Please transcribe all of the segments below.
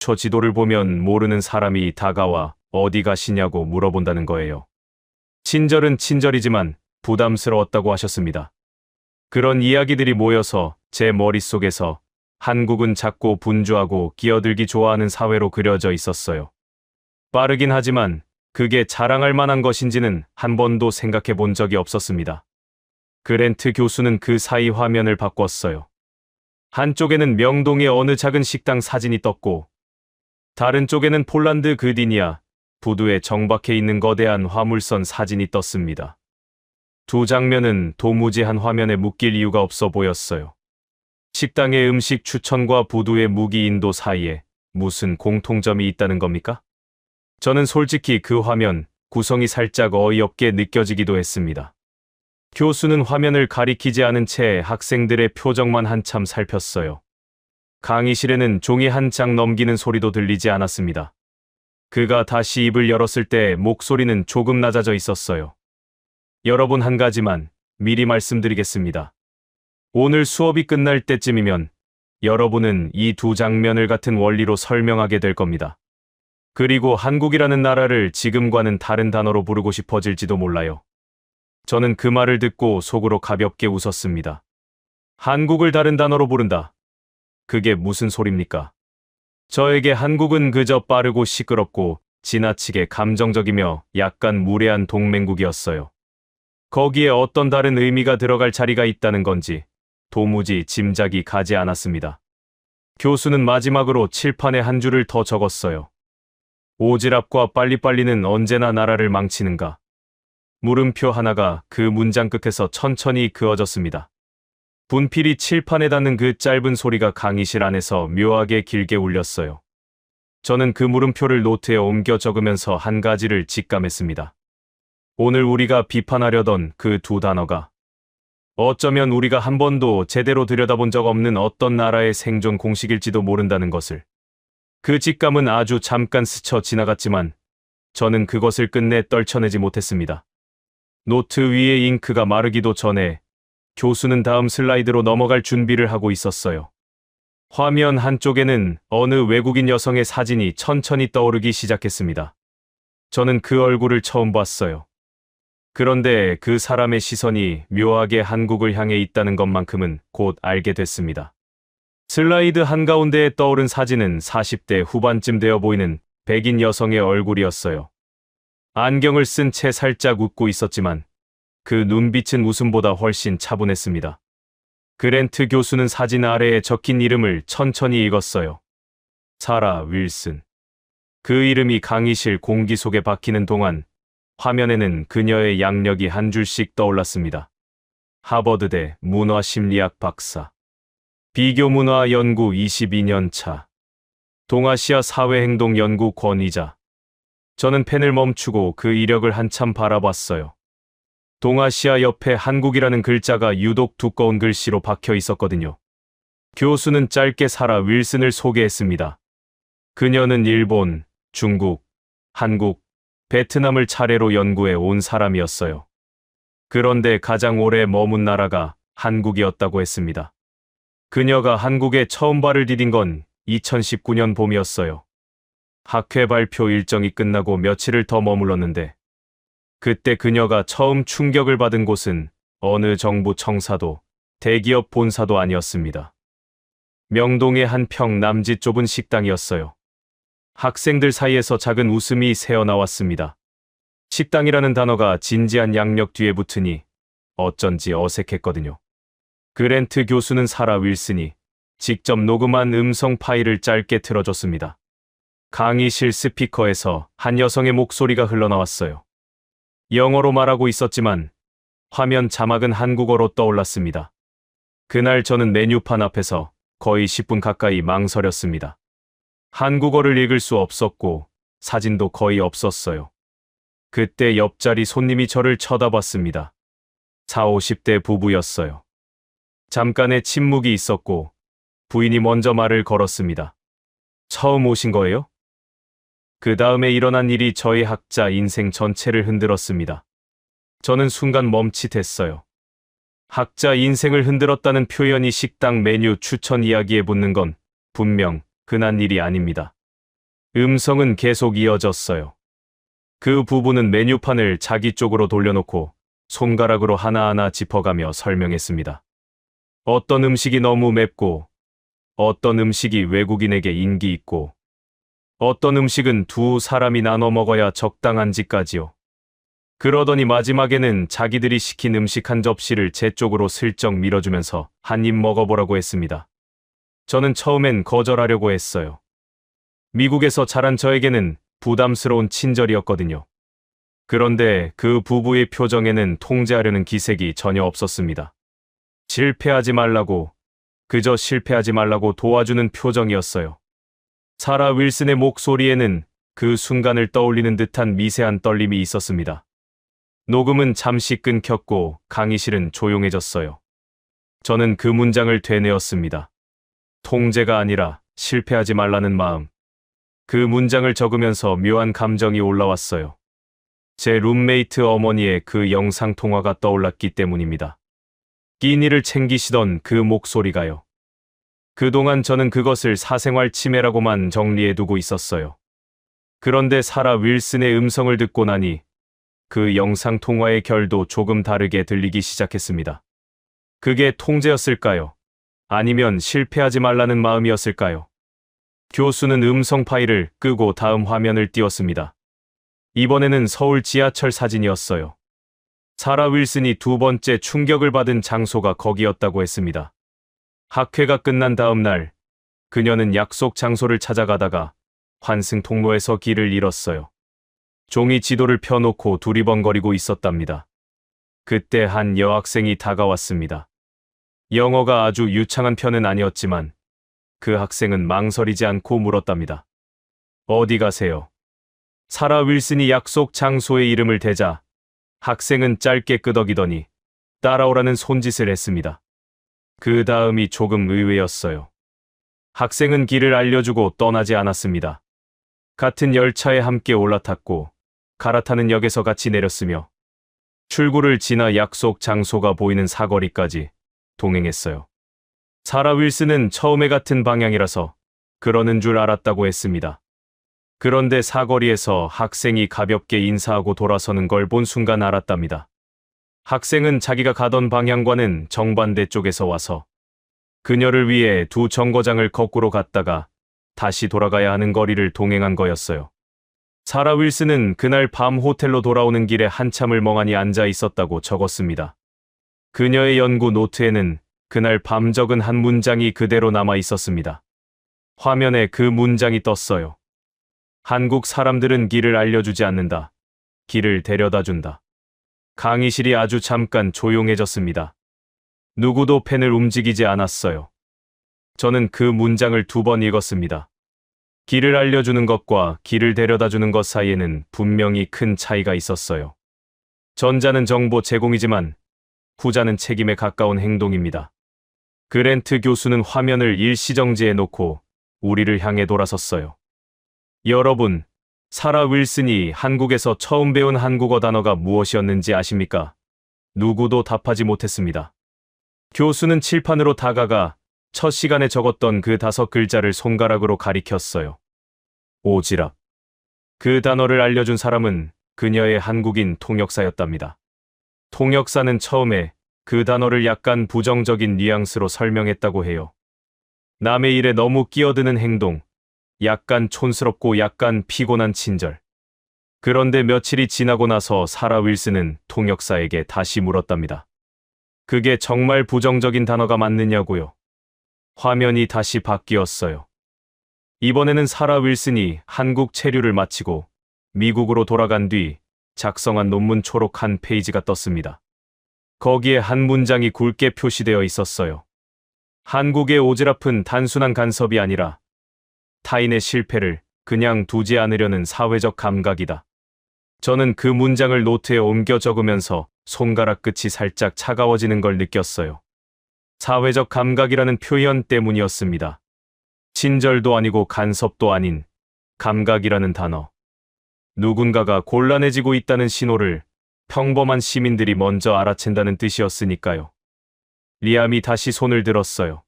저 지도를 보면 모르는 사람이 다가와 어디 가시냐고 물어본다는 거예요. 친절은 친절이지만 부담스러웠다고 하셨습니다. 그런 이야기들이 모여서 제 머릿속에서 한국은 작고 분주하고 끼어들기 좋아하는 사회로 그려져 있었어요. 빠르긴 하지만 그게 자랑할 만한 것인지는 한 번도 생각해 본 적이 없었습니다. 그랜트 교수는 그 사이 화면을 바꿨어요. 한쪽에는 명동의 어느 작은 식당 사진이 떴고 다른 쪽에는 폴란드 그디니아 부두에 정박해 있는 거대한 화물선 사진이 떴습니다. 두 장면은 도무지 한 화면에 묶일 이유가 없어 보였어요. 식당의 음식 추천과 부두의 무기 인도 사이에 무슨 공통점이 있다는 겁니까? 저는 솔직히 그 화면 구성이 살짝 어이없게 느껴지기도 했습니다. 교수는 화면을 가리키지 않은 채 학생들의 표정만 한참 살폈어요. 강의실에는 종이 한 장 넘기는 소리도 들리지 않았습니다. 그가 다시 입을 열었을 때 목소리는 조금 낮아져 있었어요. 여러분, 한 가지만 미리 말씀드리겠습니다. 오늘 수업이 끝날 때쯤이면 여러분은 이 두 장면을 같은 원리로 설명하게 될 겁니다. 그리고 한국이라는 나라를 지금과는 다른 단어로 부르고 싶어질지도 몰라요. 저는 그 말을 듣고 속으로 가볍게 웃었습니다. 한국을 다른 단어로 부른다. 그게 무슨 소립니까? 저에게 한국은 그저 빠르고 시끄럽고 지나치게 감정적이며 약간 무례한 동맹국이었어요. 거기에 어떤 다른 의미가 들어갈 자리가 있다는 건지 도무지 짐작이 가지 않았습니다. 교수는 마지막으로 칠판에 한 줄을 더 적었어요. 오지랖과 빨리빨리는 언제나 나라를 망치는가. 물음표 하나가 그 문장 끝에서 천천히 그어졌습니다. 분필이 칠판에 닿는 그 짧은 소리가 강의실 안에서 묘하게 길게 울렸어요. 저는 그 물음표를 노트에 옮겨 적으면서 한 가지를 직감했습니다. 오늘 우리가 비판하려던 그 두 단어가 어쩌면 우리가 한 번도 제대로 들여다본 적 없는 어떤 나라의 생존 공식일지도 모른다는 것을. 그 직감은 아주 잠깐 스쳐 지나갔지만 저는 그것을 끝내 떨쳐내지 못했습니다. 노트 위의 잉크가 마르기도 전에 교수는 다음 슬라이드로 넘어갈 준비를 하고 있었어요. 화면 한쪽에는 어느 외국인 여성의 사진이 천천히 떠오르기 시작했습니다. 저는 그 얼굴을 처음 봤어요. 그런데 그 사람의 시선이 묘하게 한국을 향해 있다는 것만큼은 곧 알게 됐습니다. 슬라이드 한가운데에 떠오른 사진은 40대 후반쯤 되어 보이는 백인 여성의 얼굴이었어요. 안경을 쓴 채 살짝 웃고 있었지만 그 눈빛은 웃음보다 훨씬 차분했습니다. 그랜트 교수는 사진 아래에 적힌 이름을 천천히 읽었어요. 사라 윌슨. 그 이름이 강의실 공기 속에 박히는 동안 화면에는 그녀의 양력이 한 줄씩 떠올랐습니다. 하버드대 문화심리학 박사. 비교문화 연구 22년 차. 동아시아 사회행동 연구 권위자. 저는 펜을 멈추고 그 이력을 한참 바라봤어요. 동아시아 옆에 한국이라는 글자가 유독 두꺼운 글씨로 박혀 있었거든요. 교수는 짧게 사라 윌슨을 소개했습니다. 그녀는 일본, 중국, 한국, 베트남을 차례로 연구해 온 사람이었어요. 그런데 가장 오래 머문 나라가 한국이었다고 했습니다. 그녀가 한국에 처음 발을 디딘 건 2019년 봄이었어요. 학회 발표 일정이 끝나고 며칠을 더 머물렀는데 그때 그녀가 처음 충격을 받은 곳은 어느 정부 청사도, 대기업 본사도 아니었습니다. 명동의 한 평 남짓 좁은 식당이었어요. 학생들 사이에서 작은 웃음이 새어나왔습니다. 식당이라는 단어가 진지한 양력 뒤에 붙으니 어쩐지 어색했거든요. 그랜트 교수는 사라 윌슨이 직접 녹음한 음성 파일을 짧게 틀어줬습니다. 강의실 스피커에서 한 여성의 목소리가 흘러나왔어요. 영어로 말하고 있었지만 화면 자막은 한국어로 떠올랐습니다. 그날 저는 메뉴판 앞에서 거의 10분 가까이 망설였습니다. 한국어를 읽을 수 없었고 사진도 거의 없었어요. 그때 옆자리 손님이 저를 쳐다봤습니다. 40, 50대 부부였어요. 잠깐의 침묵이 있었고 부인이 먼저 말을 걸었습니다. 처음 오신 거예요? 그 다음에 일어난 일이 저의 학자 인생 전체를 흔들었습니다. 저는 순간 멈칫했어요. 학자 인생을 흔들었다는 표현이 식당 메뉴 추천 이야기에 붙는 건 분명 흔한 일이 아닙니다. 음성은 계속 이어졌어요. 그 부부는 메뉴판을 자기 쪽으로 돌려놓고 손가락으로 하나하나 짚어가며 설명했습니다. 어떤 음식이 너무 맵고, 어떤 음식이 외국인에게 인기 있고, 어떤 음식은 두 사람이 나눠 먹어야 적당한지까지요. 그러더니 마지막에는 자기들이 시킨 음식 한 접시를 제 쪽으로 슬쩍 밀어주면서 한 입 먹어보라고 했습니다. 저는 처음엔 거절하려고 했어요. 미국에서 자란 저에게는 부담스러운 친절이었거든요. 그런데 그 부부의 표정에는 통제하려는 기색이 전혀 없었습니다. 실패하지 말라고, 그저 실패하지 말라고 도와주는 표정이었어요. 사라 윌슨의 목소리에는 그 순간을 떠올리는 듯한 미세한 떨림이 있었습니다. 녹음은 잠시 끊겼고 강의실은 조용해졌어요. 저는 그 문장을 되뇌었습니다. 통제가 아니라 실패하지 말라는 마음. 그 문장을 적으면서 묘한 감정이 올라왔어요. 제 룸메이트 어머니의 그 영상통화가 떠올랐기 때문입니다. 끼니를 챙기시던 그 목소리가요. 그동안 저는 그것을 사생활 침해라고만 정리해두고 있었어요. 그런데 사라 윌슨의 음성을 듣고 나니 그 영상통화의 결도 조금 다르게 들리기 시작했습니다. 그게 통제였을까요? 아니면 실패하지 말라는 마음이었을까요? 교수는 음성 파일을 끄고 다음 화면을 띄웠습니다. 이번에는 서울 지하철 사진이었어요. 사라 윌슨이 두 번째 충격을 받은 장소가 거기였다고 했습니다. 학회가 끝난 다음 날, 그녀는 약속 장소를 찾아가다가 환승 통로에서 길을 잃었어요. 종이 지도를 펴놓고 두리번거리고 있었답니다. 그때 한 여학생이 다가왔습니다. 영어가 아주 유창한 편은 아니었지만 그 학생은 망설이지 않고 물었답니다. 어디 가세요? 사라 윌슨이 약속 장소의 이름을 대자 학생은 짧게 끄덕이더니 따라오라는 손짓을 했습니다. 그 다음이 조금 의외였어요. 학생은 길을 알려주고 떠나지 않았습니다. 같은 열차에 함께 올라탔고 갈아타는 역에서 같이 내렸으며 출구를 지나 약속 장소가 보이는 사거리까지 동행했어요. 사라 윌슨은 처음에 같은 방향이라서 그러는 줄 알았다고 했습니다. 그런데 사거리에서 학생이 가볍게 인사하고 돌아서는 걸 본 순간 알았답니다. 학생은 자기가 가던 방향과는 정반대 쪽에서 와서 그녀를 위해 두 정거장을 거꾸로 갔다가 다시 돌아가야 하는 거리를 동행한 거였어요. 사라 윌슨은 그날 밤 호텔로 돌아오는 길에 한참을 멍하니 앉아 있었다고 적었습니다. 그녀의 연구 노트에는 그날 밤 적은 한 문장이 그대로 남아 있었습니다. 화면에 그 문장이 떴어요. 한국 사람들은 길을 알려주지 않는다. 길을 데려다 준다. 강의실이 아주 잠깐 조용해졌습니다. 누구도 펜을 움직이지 않았어요. 저는 그 문장을 2번 읽었습니다. 길을 알려주는 것과 길을 데려다주는 것 사이에는 분명히 큰 차이가 있었어요. 전자는 정보 제공이지만 후자는 책임에 가까운 행동입니다. 그랜트 교수는 화면을 일시정지해 놓고 우리를 향해 돌아섰어요. 여러분, 사라 윌슨이 한국에서 처음 배운 한국어 단어가 무엇이었는지 아십니까? 누구도 답하지 못했습니다. 교수는 칠판으로 다가가 첫 시간에 적었던 그 5글자를 손가락으로 가리켰어요. 오지랖. 그 단어를 알려준 사람은 그녀의 한국인 통역사였답니다. 통역사는 처음에 그 단어를 약간 부정적인 뉘앙스로 설명했다고 해요. 남의 일에 너무 끼어드는 행동, 약간 촌스럽고 약간 피곤한 친절. 그런데 며칠이 지나고 나서 사라 윌슨은 통역사에게 다시 물었답니다. 그게 정말 부정적인 단어가 맞느냐고요. 화면이 다시 바뀌었어요. 이번에는 사라 윌슨이 한국 체류를 마치고 미국으로 돌아간 뒤 작성한 논문 초록 한 페이지가 떴습니다. 거기에 한 문장이 굵게 표시되어 있었어요. 한국의 오지랖은 단순한 간섭이 아니라 타인의 실패를 그냥 두지 않으려는 사회적 감각이다. 저는 그 문장을 노트에 옮겨 적으면서 손가락 끝이 살짝 차가워지는 걸 느꼈어요. 사회적 감각이라는 표현 때문이었습니다. 친절도 아니고 간섭도 아닌 감각이라는 단어. 누군가가 곤란해지고 있다는 신호를 평범한 시민들이 먼저 알아챈다는 뜻이었으니까요. 리암이 다시 손을 들었어요.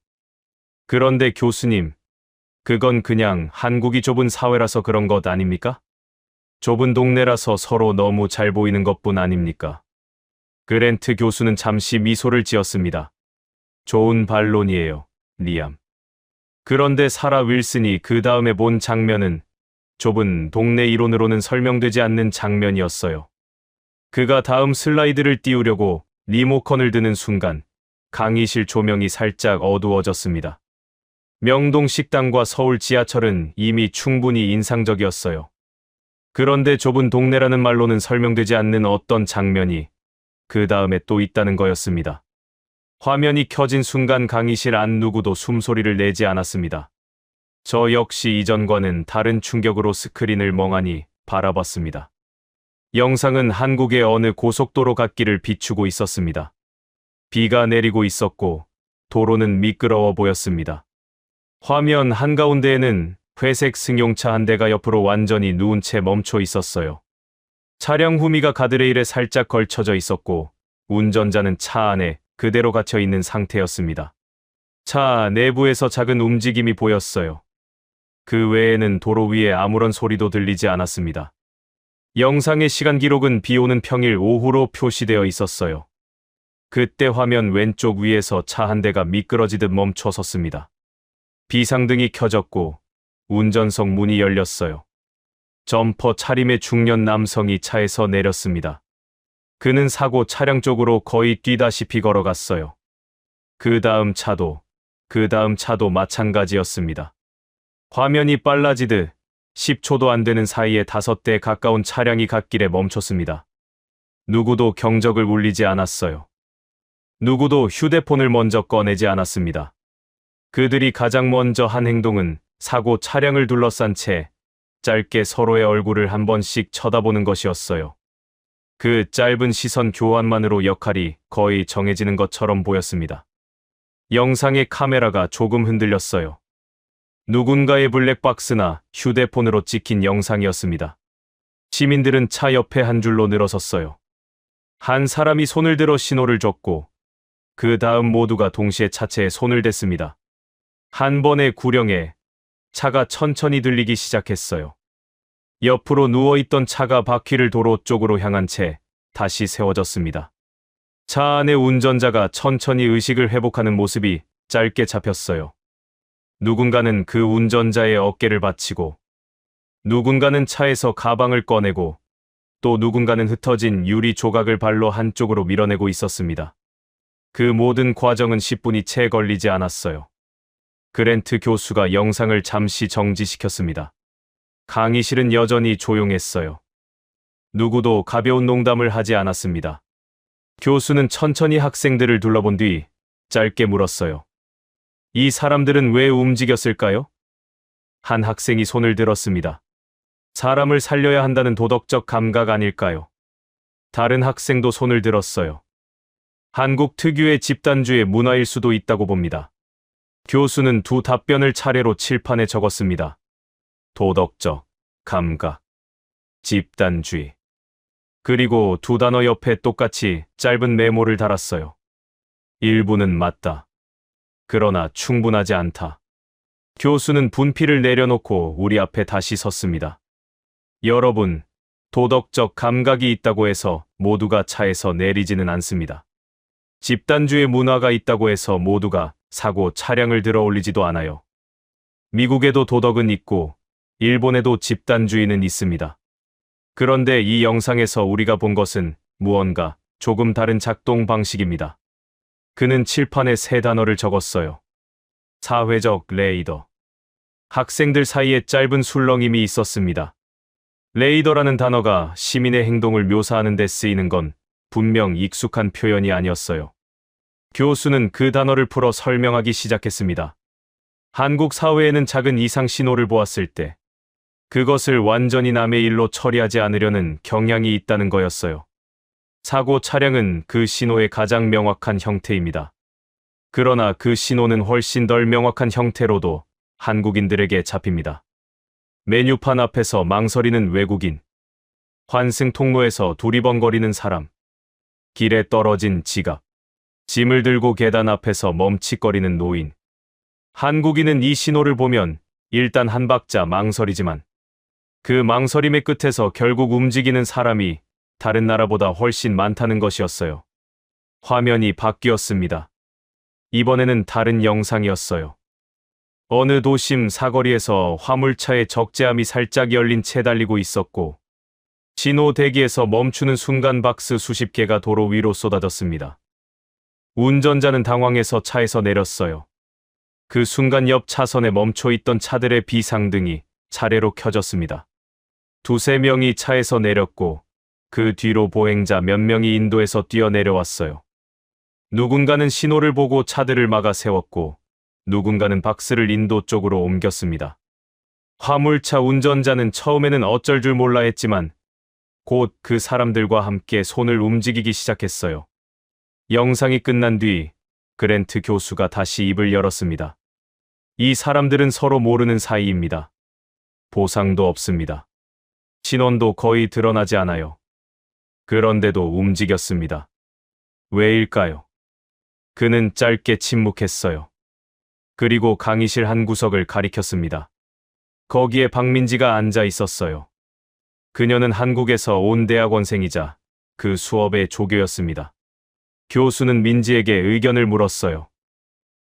그런데 교수님, 그건 그냥 한국이 좁은 사회라서 그런 것 아닙니까? 좁은 동네라서 서로 너무 잘 보이는 것뿐 아닙니까? 그랜트 교수는 잠시 미소를 지었습니다. 좋은 반론이에요, 리암. 그런데 사라 윌슨이 그 다음에 본 장면은 좁은 동네 이론으로는 설명되지 않는 장면이었어요. 그가 다음 슬라이드를 띄우려고 리모컨을 드는 순간 강의실 조명이 살짝 어두워졌습니다. 명동 식당과 서울 지하철은 이미 충분히 인상적이었어요. 그런데 좁은 동네라는 말로는 설명되지 않는 어떤 장면이 그 다음에 또 있다는 거였습니다. 화면이 켜진 순간 강의실 안 누구도 숨소리를 내지 않았습니다. 저 역시 이전과는 다른 충격으로 스크린을 멍하니 바라봤습니다. 영상은 한국의 어느 고속도로 갓길을 비추고 있었습니다. 비가 내리고 있었고 도로는 미끄러워 보였습니다. 화면 한가운데에는 회색 승용차 한 대가 옆으로 완전히 누운 채 멈춰 있었어요. 차량 후미가 가드레일에 살짝 걸쳐져 있었고 운전자는 차 안에 그대로 갇혀 있는 상태였습니다. 차 내부에서 작은 움직임이 보였어요. 그 외에는 도로 위에 아무런 소리도 들리지 않았습니다. 영상의 시간 기록은 비 오는 평일 오후로 표시되어 있었어요. 그때 화면 왼쪽 위에서 차 한 대가 미끄러지듯 멈춰 섰습니다. 비상등이 켜졌고 운전석 문이 열렸어요. 점퍼 차림의 중년 남성이 차에서 내렸습니다. 그는 사고 차량 쪽으로 거의 뛰다시피 걸어갔어요. 그 다음 차도 마찬가지였습니다. 화면이 빨라지듯 10초도 안 되는 사이에 5대 가까운 차량이 갓길에 멈췄습니다. 누구도 경적을 울리지 않았어요. 누구도 휴대폰을 먼저 꺼내지 않았습니다. 그들이 가장 먼저 한 행동은 사고 차량을 둘러싼 채 짧게 서로의 얼굴을 한 번씩 쳐다보는 것이었어요. 그 짧은 시선 교환만으로 역할이 거의 정해지는 것처럼 보였습니다. 영상의 카메라가 조금 흔들렸어요. 누군가의 블랙박스나 휴대폰으로 찍힌 영상이었습니다. 시민들은 차 옆에 한 줄로 늘어섰어요. 한 사람이 손을 들어 신호를 줬고 그 다음 모두가 동시에 차체에 손을 댔습니다. 한 번의 구령에 차가 천천히 들리기 시작했어요. 옆으로 누워있던 차가 바퀴를 도로 쪽으로 향한 채 다시 세워졌습니다. 차 안의 운전자가 천천히 의식을 회복하는 모습이 짧게 잡혔어요. 누군가는 그 운전자의 어깨를 받치고, 누군가는 차에서 가방을 꺼내고, 또 누군가는 흩어진 유리 조각을 발로 한쪽으로 밀어내고 있었습니다. 그 모든 과정은 10분이 채 걸리지 않았어요. 그랜트 교수가 영상을 잠시 정지시켰습니다. 강의실은 여전히 조용했어요. 누구도 가벼운 농담을 하지 않았습니다. 교수는 천천히 학생들을 둘러본 뒤 짧게 물었어요. 이 사람들은 왜 움직였을까요? 한 학생이 손을 들었습니다. 사람을 살려야 한다는 도덕적 감각 아닐까요? 다른 학생도 손을 들었어요. 한국 특유의 집단주의 문화일 수도 있다고 봅니다. 교수는 두 답변을 차례로 칠판에 적었습니다. 도덕적 감각, 집단주의. 그리고 두 단어 옆에 똑같이 짧은 메모를 달았어요. 일부는 맞다. 그러나 충분하지 않다. 교수는 분필을 내려놓고 우리 앞에 다시 섰습니다. 여러분, 도덕적 감각이 있다고 해서 모두가 차에서 내리지는 않습니다. 집단주의 문화가 있다고 해서 모두가 사고 차량을 들어 올리지도 않아요. 미국에도 도덕은 있고 일본에도 집단주의는 있습니다. 그런데 이 영상에서 우리가 본 것은 무언가 조금 다른 작동 방식입니다. 그는 칠판에 세 단어를 적었어요. 사회적 레이더. 학생들 사이에 짧은 술렁임이 있었습니다. 레이더라는 단어가 시민의 행동을 묘사하는 데 쓰이는 건 분명 익숙한 표현이 아니었어요. 교수는 그 단어를 풀어 설명하기 시작했습니다. 한국 사회에는 작은 이상 신호를 보았을 때 그것을 완전히 남의 일로 처리하지 않으려는 경향이 있다는 거였어요. 사고 차량은 그 신호의 가장 명확한 형태입니다. 그러나 그 신호는 훨씬 덜 명확한 형태로도 한국인들에게 잡힙니다. 메뉴판 앞에서 망설이는 외국인, 환승 통로에서 두리번거리는 사람, 길에 떨어진 지갑, 짐을 들고 계단 앞에서 멈칫거리는 노인. 한국인은 이 신호를 보면 일단 한 박자 망설이지만 그 망설임의 끝에서 결국 움직이는 사람이 다른 나라보다 훨씬 많다는 것이었어요. 화면이 바뀌었습니다. 이번에는 다른 영상이었어요. 어느 도심 사거리에서 화물차의 적재함이 살짝 열린 채 달리고 있었고 신호 대기에서 멈추는 순간 박스 수십 개가 도로 위로 쏟아졌습니다. 운전자는 당황해서 차에서 내렸어요. 그 순간 옆 차선에 멈춰 있던 차들의 비상등이 차례로 켜졌습니다. 두세 명이 차에서 내렸고 그 뒤로 보행자 몇 명이 인도에서 뛰어내려왔어요. 누군가는 신호를 보고 차들을 막아 세웠고 누군가는 박스를 인도 쪽으로 옮겼습니다. 화물차 운전자는 처음에는 어쩔 줄 몰라 했지만 곧 그 사람들과 함께 손을 움직이기 시작했어요. 영상이 끝난 뒤 그랜트 교수가 다시 입을 열었습니다. 이 사람들은 서로 모르는 사이입니다. 보상도 없습니다. 신원도 거의 드러나지 않아요. 그런데도 움직였습니다. 왜일까요? 그는 짧게 침묵했어요. 그리고 강의실 한 구석을 가리켰습니다. 거기에 박민지가 앉아 있었어요. 그녀는 한국에서 온 대학원생이자 그 수업의 조교였습니다. 교수는 민지에게 의견을 물었어요.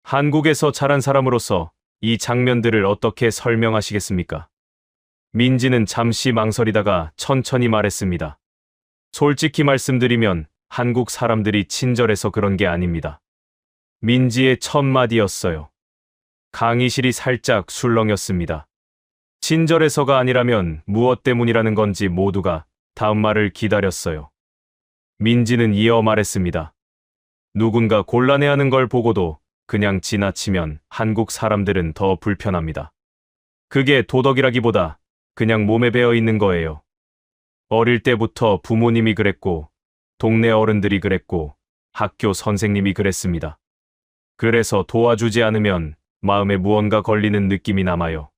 한국에서 자란 사람으로서 이 장면들을 어떻게 설명하시겠습니까? 민지는 잠시 망설이다가 천천히 말했습니다. 솔직히 말씀드리면 한국 사람들이 친절해서 그런 게 아닙니다. 민지의 첫 마디였어요. 강의실이 살짝 술렁였습니다. 친절해서가 아니라면 무엇 때문이라는 건지 모두가 다음 말을 기다렸어요. 민지는 이어 말했습니다. 누군가 곤란해하는 걸 보고도 그냥 지나치면 한국 사람들은 더 불편합니다. 그게 도덕이라기보다 그냥 몸에 배어 있는 거예요. 어릴 때부터 부모님이 그랬고, 동네 어른들이 그랬고, 학교 선생님이 그랬습니다. 그래서 도와주지 않으면 마음에 무언가 걸리는 느낌이 남아요.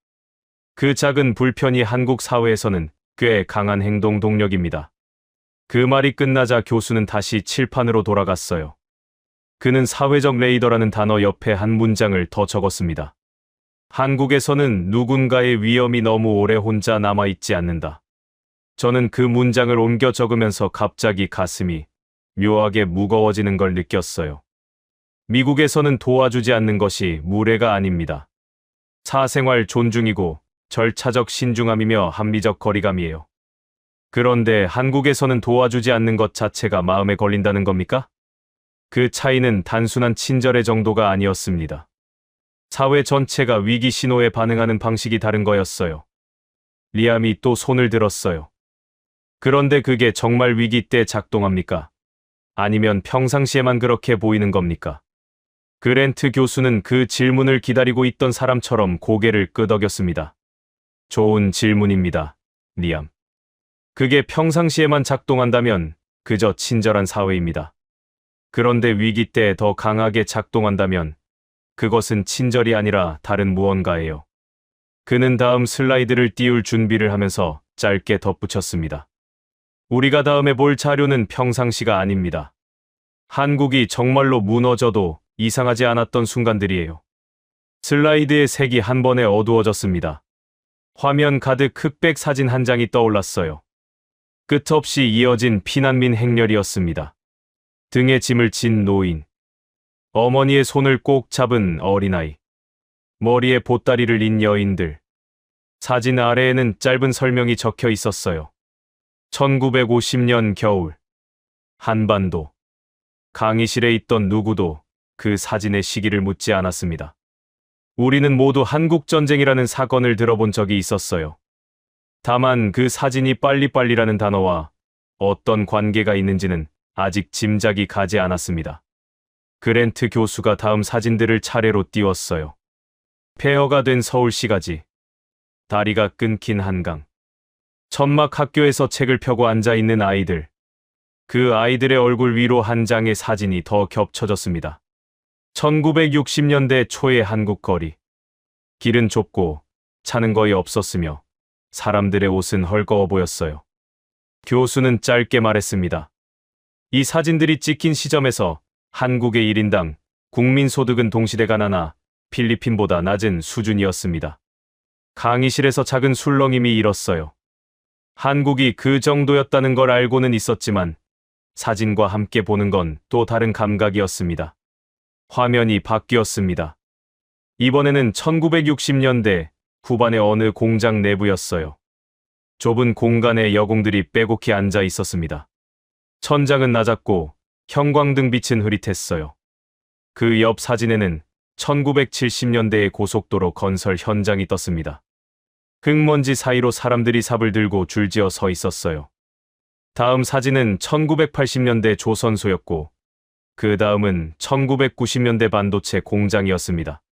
그 작은 불편이 한국 사회에서는 꽤 강한 행동 동력입니다. 그 말이 끝나자 교수는 다시 칠판으로 돌아갔어요. 그는 사회적 레이더라는 단어 옆에 한 문장을 더 적었습니다. 한국에서는 누군가의 위험이 너무 오래 혼자 남아있지 않는다. 저는 그 문장을 옮겨 적으면서 갑자기 가슴이 묘하게 무거워지는 걸 느꼈어요. 미국에서는 도와주지 않는 것이 무례가 아닙니다. 사생활 존중이고 절차적 신중함이며 합리적 거리감이에요. 그런데 한국에서는 도와주지 않는 것 자체가 마음에 걸린다는 겁니까? 그 차이는 단순한 친절의 정도가 아니었습니다. 사회 전체가 위기 신호에 반응하는 방식이 다른 거였어요. 리암이 또 손을 들었어요. 그런데 그게 정말 위기 때 작동합니까? 아니면 평상시에만 그렇게 보이는 겁니까? 그랜트 교수는 그 질문을 기다리고 있던 사람처럼 고개를 끄덕였습니다. 좋은 질문입니다, 리암. 그게 평상시에만 작동한다면 그저 친절한 사회입니다. 그런데 위기 때 더 강하게 작동한다면 그것은 친절이 아니라 다른 무언가예요. 그는 다음 슬라이드를 띄울 준비를 하면서 짧게 덧붙였습니다. 우리가 다음에 볼 자료는 평상시가 아닙니다. 한국이 정말로 무너져도 이상하지 않았던 순간들이에요. 슬라이드의 색이 한 번에 어두워졌습니다. 화면 가득 흑백 사진 한 장이 떠올랐어요. 끝없이 이어진 피난민 행렬이었습니다. 등에 짐을 진 노인, 어머니의 손을 꼭 잡은 어린아이, 머리에 보따리를 인 여인들. 사진 아래에는 짧은 설명이 적혀 있었어요. 1950년 겨울, 한반도. 강의실에 있던 누구도 그 사진의 시기를 묻지 않았습니다. 우리는 모두 한국전쟁이라는 사건을 들어본 적이 있었어요. 다만 그 사진이 빨리빨리라는 단어와 어떤 관계가 있는지는 아직 짐작이 가지 않았습니다. 그랜트 교수가 다음 사진들을 차례로 띄웠어요. 폐허가 된 서울시가지, 다리가 끊긴 한강, 천막 학교에서 책을 펴고 앉아있는 아이들. 그 아이들의 얼굴 위로 한 장의 사진이 더 겹쳐졌습니다. 1960년대 초의 한국 거리. 길은 좁고 차는 거의 없었으며 사람들의 옷은 헐거워 보였어요. 교수는 짧게 말했습니다. 이 사진들이 찍힌 시점에서 한국의 1인당 국민소득은 동시대가 나나 필리핀보다 낮은 수준이었습니다. 강의실에서 작은 술렁임이 일었어요. 한국이 그 정도였다는 걸 알고는 있었지만 사진과 함께 보는 건 또 다른 감각이었습니다. 화면이 바뀌었습니다. 이번에는 1960년대 후반의 어느 공장 내부였어요. 좁은 공간에 여공들이 빼곡히 앉아 있었습니다. 천장은 낮았고 형광등 빛은 흐릿했어요. 그 옆 사진에는 1970년대의 고속도로 건설 현장이 떴습니다. 흙먼지 사이로 사람들이 삽을 들고 줄지어 서 있었어요. 다음 사진은 1980년대 조선소였고 그 다음은 1990년대 반도체 공장이었습니다.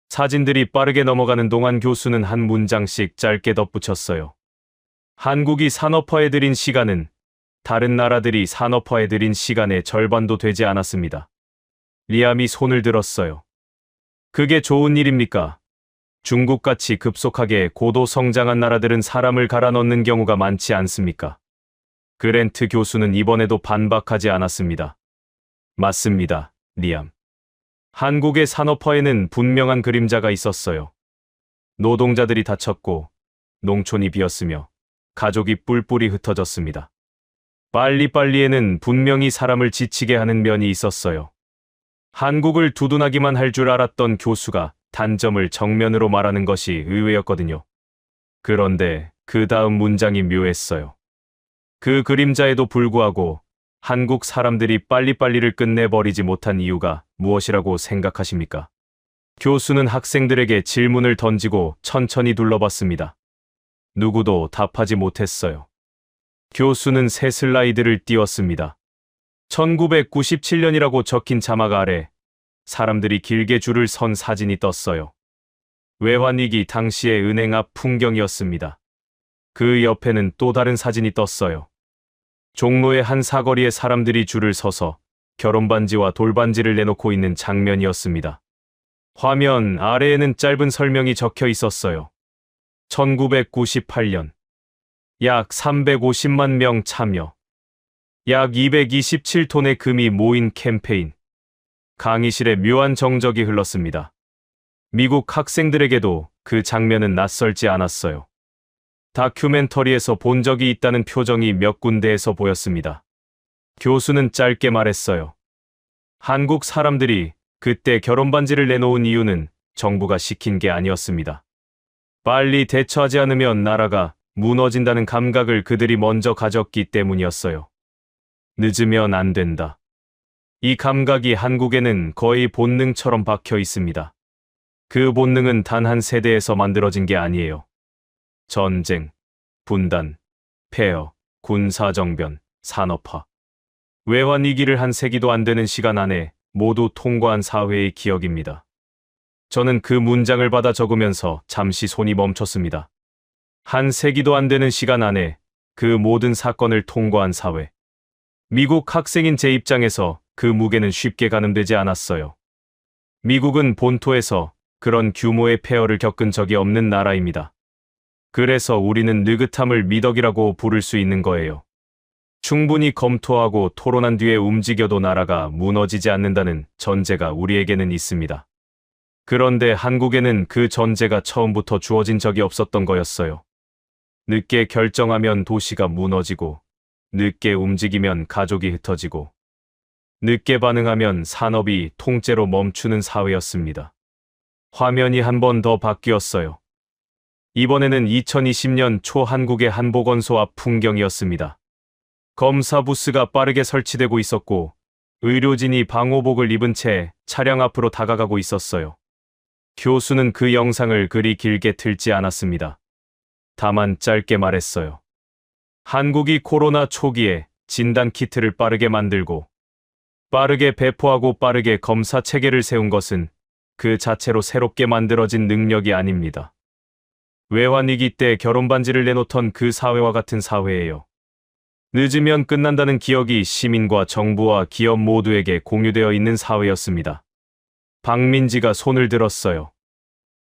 사진들이 빠르게 넘어가는 동안 교수는 한 문장씩 짧게 덧붙였어요. 한국이 산업화에 들인 시간은 다른 나라들이 산업화에 들인 시간의 절반도 되지 않았습니다. 리암이 손을 들었어요. 그게 좋은 일입니까? 중국같이 급속하게 고도 성장한 나라들은 사람을 갈아 넣는 경우가 많지 않습니까? 그랜트 교수는 이번에도 반박하지 않았습니다. 맞습니다, 리암. 한국의 산업화에는 분명한 그림자가 있었어요. 노동자들이 다쳤고 농촌이 비었으며 가족이 뿔뿔이 흩어졌습니다. 빨리빨리에는 분명히 사람을 지치게 하는 면이 있었어요. 한국을 두둔하기만 할 줄 알았던 교수가 단점을 정면으로 말하는 것이 의외였거든요. 그런데 그 다음 문장이 묘했어요. 그 그림자에도 불구하고 한국 사람들이 빨리빨리를 끝내버리지 못한 이유가 무엇이라고 생각하십니까? 교수는 학생들에게 질문을 던지고 천천히 둘러봤습니다. 누구도 답하지 못했어요. 교수는 새 슬라이드를 띄웠습니다. 1997년이라고 적힌 자막 아래 사람들이 길게 줄을 선 사진이 떴어요. 외환위기 당시의 은행 앞 풍경이었습니다. 그 옆에는 또 다른 사진이 떴어요. 종로의 한 사거리에 사람들이 줄을 서서 결혼반지와 돌반지를 내놓고 있는 장면이었습니다. 화면 아래에는 짧은 설명이 적혀 있었어요. 1998년 약 350만 명 참여, 약 227톤의 금이 모인 캠페인. 강의실에 묘한 정적이 흘렀습니다. 미국 학생들에게도 그 장면은 낯설지 않았어요. 다큐멘터리에서 본 적이 있다는 표정이 몇 군데에서 보였습니다. 교수는 짧게 말했어요. 한국 사람들이 그때 결혼반지를 내놓은 이유는 정부가 시킨 게 아니었습니다. 빨리 대처하지 않으면 나라가 무너진다는 감각을 그들이 먼저 가졌기 때문이었어요. 늦으면 안 된다. 이 감각이 한국에는 거의 본능처럼 박혀 있습니다. 그 본능은 단 한 세대에서 만들어진 게 아니에요. 전쟁, 분단, 폐허, 군사정변, 산업화. 외환위기를 한 세기도 안 되는 시간 안에 모두 통과한 사회의 기억입니다. 저는 그 문장을 받아 적으면서 잠시 손이 멈췄습니다. 한 세기도 안 되는 시간 안에 그 모든 사건을 통과한 사회. 미국 학생인 제 입장에서 그 무게는 쉽게 가늠되지 않았어요. 미국은 본토에서 그런 규모의 폐허를 겪은 적이 없는 나라입니다. 그래서 우리는 느긋함을 미덕이라고 부를 수 있는 거예요. 충분히 검토하고 토론한 뒤에 움직여도 나라가 무너지지 않는다는 전제가 우리에게는 있습니다. 그런데 한국에는 그 전제가 처음부터 주어진 적이 없었던 거였어요. 늦게 결정하면 도시가 무너지고, 늦게 움직이면 가족이 흩어지고, 늦게 반응하면 산업이 통째로 멈추는 사회였습니다. 화면이 한 번 더 바뀌었어요. 이번에는 2020년 초 한국의 한 보건소 앞 풍경이었습니다. 검사 부스가 빠르게 설치되고 있었고 의료진이 방호복을 입은 채 차량 앞으로 다가가고 있었어요. 교수는 그 영상을 그리 길게 틀지 않았습니다. 다만 짧게 말했어요. 한국이 코로나 초기에 진단 키트를 빠르게 만들고 빠르게 배포하고 빠르게 검사 체계를 세운 것은 그 자체로 새롭게 만들어진 능력이 아닙니다. 외환위기 때 결혼반지를 내놓던 그 사회와 같은 사회예요. 늦으면 끝난다는 기억이 시민과 정부와 기업 모두에게 공유되어 있는 사회였습니다. 박민지가 손을 들었어요.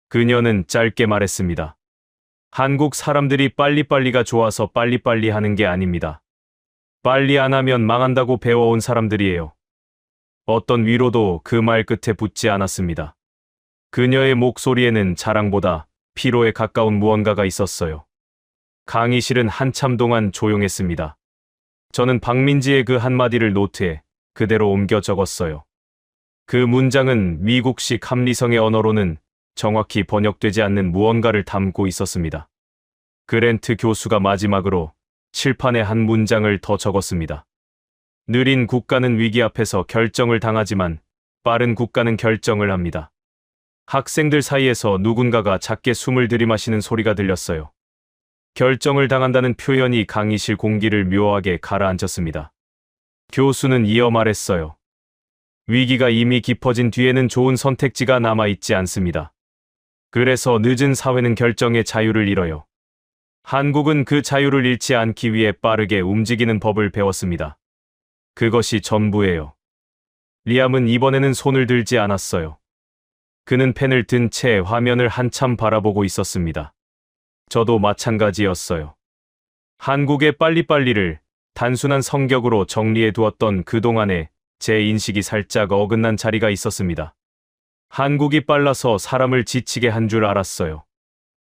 그녀는 짧게 말했습니다. 한국 사람들이 빨리빨리가 좋아서 빨리빨리 하는 게 아닙니다. 빨리 안 하면 망한다고 배워온 사람들이에요. 어떤 위로도 그 말 끝에 붙지 않았습니다. 그녀의 목소리에는 자랑보다 피로에 가까운 무언가가 있었어요. 강의실은 한참 동안 조용했습니다. 저는 박민지의 그 한마디를 노트에 그대로 옮겨 적었어요. 그 문장은 미국식 합리성의 언어로는 정확히 번역되지 않는 무언가를 담고 있었습니다. 그랜트 교수가 마지막으로 칠판에 한 문장을 더 적었습니다. 느린 국가는 위기 앞에서 결정을 당하지만 빠른 국가는 결정을 합니다. 학생들 사이에서 누군가가 작게 숨을 들이마시는 소리가 들렸어요. 결정을 당한다는 표현이 강의실 공기를 묘하게 가라앉혔습니다. 교수는 이어 말했어요. 위기가 이미 깊어진 뒤에는 좋은 선택지가 남아있지 않습니다. 그래서 늦은 사회는 결정의 자유를 잃어요. 한국은 그 자유를 잃지 않기 위해 빠르게 움직이는 법을 배웠습니다. 그것이 전부예요. 리암은 이번에는 손을 들지 않았어요. 그는 펜을 든 채 화면을 한참 바라보고 있었습니다. 저도 마찬가지였어요. 한국의 빨리빨리를 단순한 성격으로 정리해 두었던 그동안에 제 인식이 살짝 어긋난 자리가 있었습니다. 한국이 빨라서 사람을 지치게 한 줄 알았어요.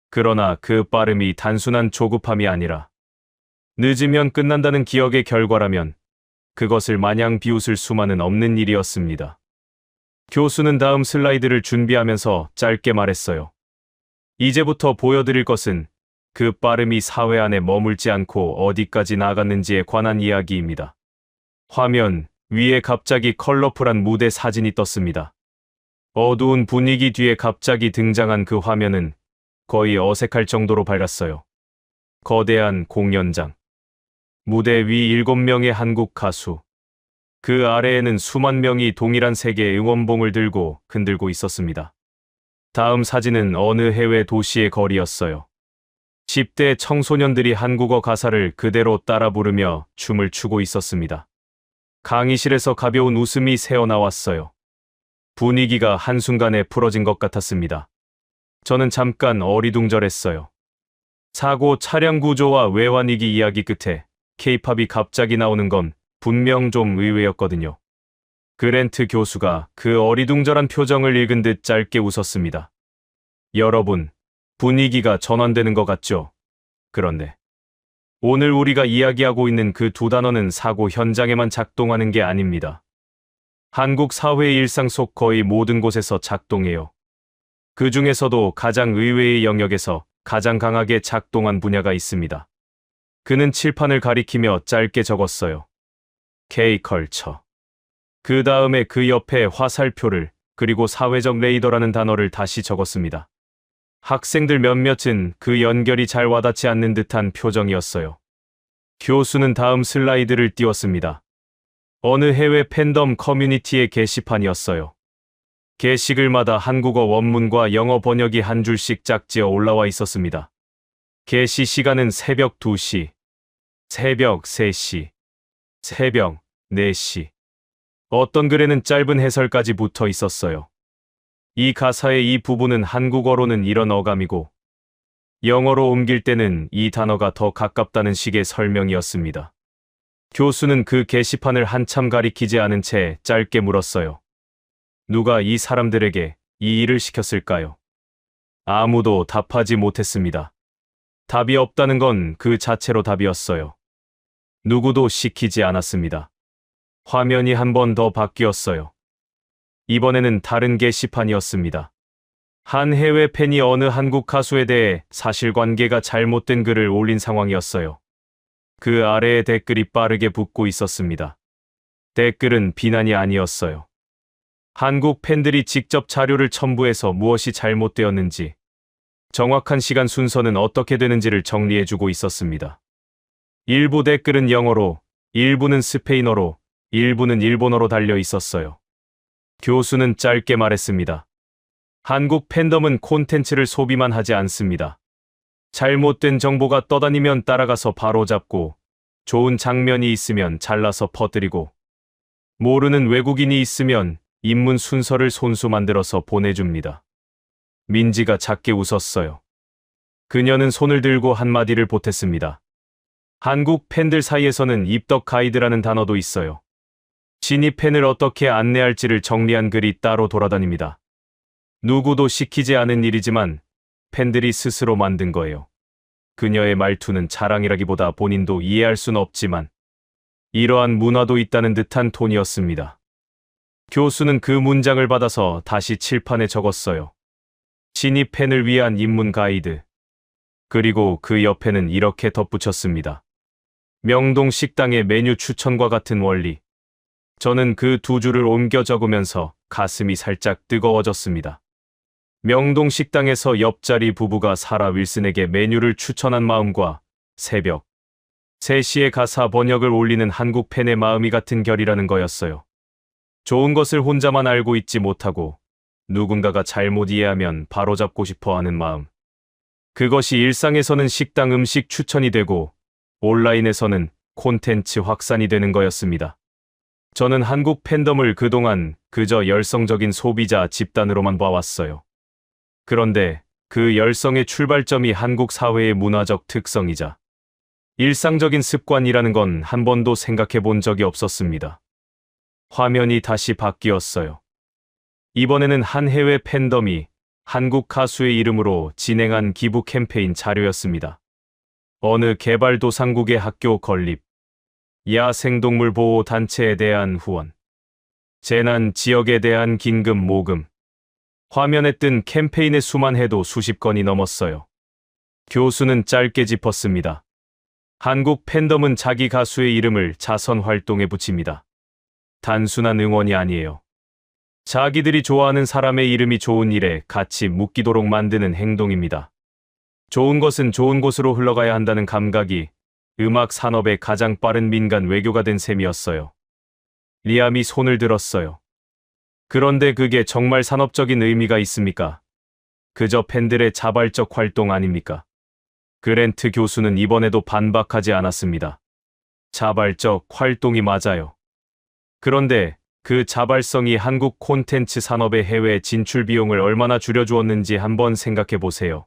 그러나 그 빠름이 단순한 조급함이 아니라 늦으면 끝난다는 기억의 결과라면 그것을 마냥 비웃을 수만은 없는 일이었습니다. 교수는 다음 슬라이드를 준비하면서 짧게 말했어요. 이제부터 보여드릴 것은 그 빠름이 사회 안에 머물지 않고 어디까지 나갔는지에 관한 이야기입니다. 화면 위에 갑자기 컬러풀한 무대 사진이 떴습니다. 어두운 분위기 뒤에 갑자기 등장한 그 화면은 거의 어색할 정도로 밝았어요. 거대한 공연장. 무대 위 7명의 한국 가수. 그 아래에는 수만 명이 동일한 색의 응원봉을 들고 흔들고 있었습니다. 다음 사진은 어느 해외 도시의 거리였어요. 10대 청소년들이 한국어 가사를 그대로 따라 부르며 춤을 추고 있었습니다. 강의실에서 가벼운 웃음이 새어나왔어요. 분위기가 한순간에 풀어진 것 같았습니다. 저는 잠깐 어리둥절했어요. 사고 차량 구조와 외환위기 이야기 끝에 K-팝이 갑자기 나오는 건 분명 좀 의외였거든요. 그랜트 교수가 그 어리둥절한 표정을 읽은 듯 짧게 웃었습니다. 여러분, 분위기가 전환되는 것 같죠? 그런데 오늘 우리가 이야기하고 있는 그 두 단어는 사고 현장에만 작동하는 게 아닙니다. 한국 사회의 일상 속 거의 모든 곳에서 작동해요. 그 중에서도 가장 의외의 영역에서 가장 강하게 작동한 분야가 있습니다. 그는 칠판을 가리키며 짧게 적었어요. K-컬처. 그 다음에 그 옆에 화살표를 그리고 사회적 레이더라는 단어를 다시 적었습니다. 학생들 몇몇은 그 연결이 잘 와닿지 않는 듯한 표정이었어요. 교수는 다음 슬라이드를 띄웠습니다. 어느 해외 팬덤 커뮤니티의 게시판이었어요. 게시글마다 한국어 원문과 영어 번역이 한 줄씩 짝지어 올라와 있었습니다. 게시 시간은 새벽 2시, 새벽 3시, 새벽 4시. 어떤 글에는 짧은 해설까지 붙어 있었어요. 이 가사의 이 부분은 한국어로는 이런 어감이고 영어로 옮길 때는 이 단어가 더 가깝다는 식의 설명이었습니다. 교수는 그 게시판을 한참 가리키지 않은 채 짧게 물었어요. 누가 이 사람들에게 이 일을 시켰을까요? 아무도 답하지 못했습니다. 답이 없다는 건 그 자체로 답이었어요. 누구도 시키지 않았습니다. 화면이 한 번 더 바뀌었어요. 이번에는 다른 게시판이었습니다. 한 해외 팬이 어느 한국 가수에 대해 사실관계가 잘못된 글을 올린 상황이었어요. 그 아래에 댓글이 빠르게 붙고 있었습니다. 댓글은 비난이 아니었어요. 한국 팬들이 직접 자료를 첨부해서 무엇이 잘못되었는지, 정확한 시간 순서는 어떻게 되는지를 정리해주고 있었습니다. 일부 댓글은 영어로, 일부는 스페인어로, 일부는 일본어로 달려 있었어요. 교수는 짧게 말했습니다. 한국 팬덤은 콘텐츠를 소비만 하지 않습니다. 잘못된 정보가 떠다니면 따라가서 바로잡고, 좋은 장면이 있으면 잘라서 퍼뜨리고, 모르는 외국인이 있으면 입문 순서를 손수 만들어서 보내줍니다. 민지가 작게 웃었어요. 그녀는 손을 들고 한마디를 보탰습니다. 한국 팬들 사이에서는 입덕 가이드라는 단어도 있어요. 진입 팬을 어떻게 안내할지를 정리한 글이 따로 돌아다닙니다. 누구도 시키지 않은 일이지만 팬들이 스스로 만든 거예요. 그녀의 말투는 자랑이라기보다 본인도 이해할 순 없지만 이러한 문화도 있다는 듯한 톤이었습니다. 교수는 그 문장을 받아서 다시 칠판에 적었어요. 신입 팬을 위한 입문 가이드. 그리고 그 옆에는 이렇게 덧붙였습니다. 명동 식당의 메뉴 추천과 같은 원리. 저는 그 두 줄을 옮겨 적으면서 가슴이 살짝 뜨거워졌습니다. 명동 식당에서 옆자리 부부가 사라 윌슨에게 메뉴를 추천한 마음과 새벽 3시에 가사 번역을 올리는 한국 팬의 마음이 같은 결이라는 거였어요. 좋은 것을 혼자만 알고 있지 못하고 누군가가 잘못 이해하면 바로잡고 싶어 하는 마음. 그것이 일상에서는 식당 음식 추천이 되고 온라인에서는 콘텐츠 확산이 되는 거였습니다. 저는 한국 팬덤을 그동안 그저 열성적인 소비자 집단으로만 봐왔어요. 그런데 그 열성의 출발점이 한국 사회의 문화적 특성이자 일상적인 습관이라는 건 한 번도 생각해 본 적이 없었습니다. 화면이 다시 바뀌었어요. 이번에는 한 해외 팬덤이 한국 가수의 이름으로 진행한 기부 캠페인 자료였습니다. 어느 개발도상국의 학교 건립, 야생동물 보호 단체에 대한 후원, 재난 지역에 대한 긴급 모금. 화면에 뜬 캠페인의 수만 해도 수십 건이 넘었어요. 교수는 짧게 짚었습니다. 한국 팬덤은 자기 가수의 이름을 자선 활동에 붙입니다. 단순한 응원이 아니에요. 자기들이 좋아하는 사람의 이름이 좋은 일에 같이 묶이도록 만드는 행동입니다. 좋은 것은 좋은 곳으로 흘러가야 한다는 감각이 음악 산업의 가장 빠른 민간 외교가 된 셈이었어요. 리암이 손을 들었어요. 그런데 그게 정말 산업적인 의미가 있습니까? 그저 팬들의 자발적 활동 아닙니까? 그랜트 교수는 이번에도 반박하지 않았습니다. 자발적 활동이 맞아요. 그런데 그 자발성이 한국 콘텐츠 산업의 해외 진출 비용을 얼마나 줄여주었는지 한번 생각해 보세요.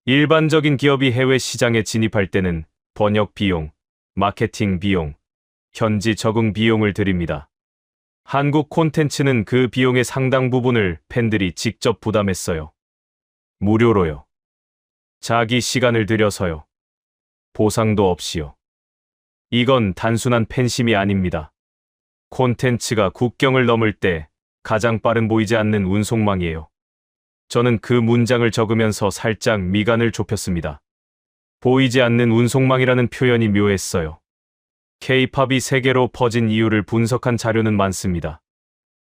일반적인 기업이 해외 시장에 진입할 때는 번역 비용, 마케팅 비용, 현지 적응 비용을 들입니다. 한국 콘텐츠는 그 비용의 상당 부분을 팬들이 직접 부담했어요. 무료로요. 자기 시간을 들여서요. 보상도 없이요. 이건 단순한 팬심이 아닙니다. 콘텐츠가 국경을 넘을 때 가장 빠른 보이지 않는 운송망이에요. 저는 그 문장을 적으면서 살짝 미간을 좁혔습니다. 보이지 않는 운송망이라는 표현이 묘했어요. K-팝이 세계로 퍼진 이유를 분석한 자료는 많습니다.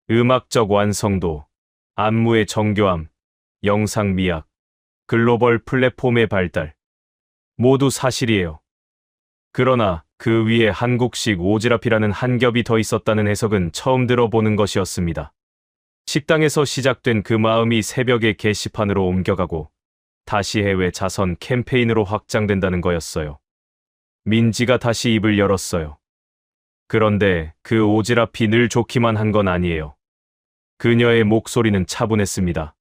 음악적 완성도, 안무의 정교함, 영상 미학, 글로벌 플랫폼의 발달. 모두 사실이에요. 그러나 그 위에 한국식 오지랖이라는 한 겹이 더 있었다는 해석은 처음 들어보는 것이었습니다. 식당에서 시작된 그 마음이 새벽의 게시판으로 옮겨가고 다시 해외 자선 캠페인으로 확장된다는 거였어요. 민지가 다시 입을 열었어요. 그런데 그 오지랖이 늘 좋기만 한 건 아니에요. 그녀의 목소리는 차분했습니다.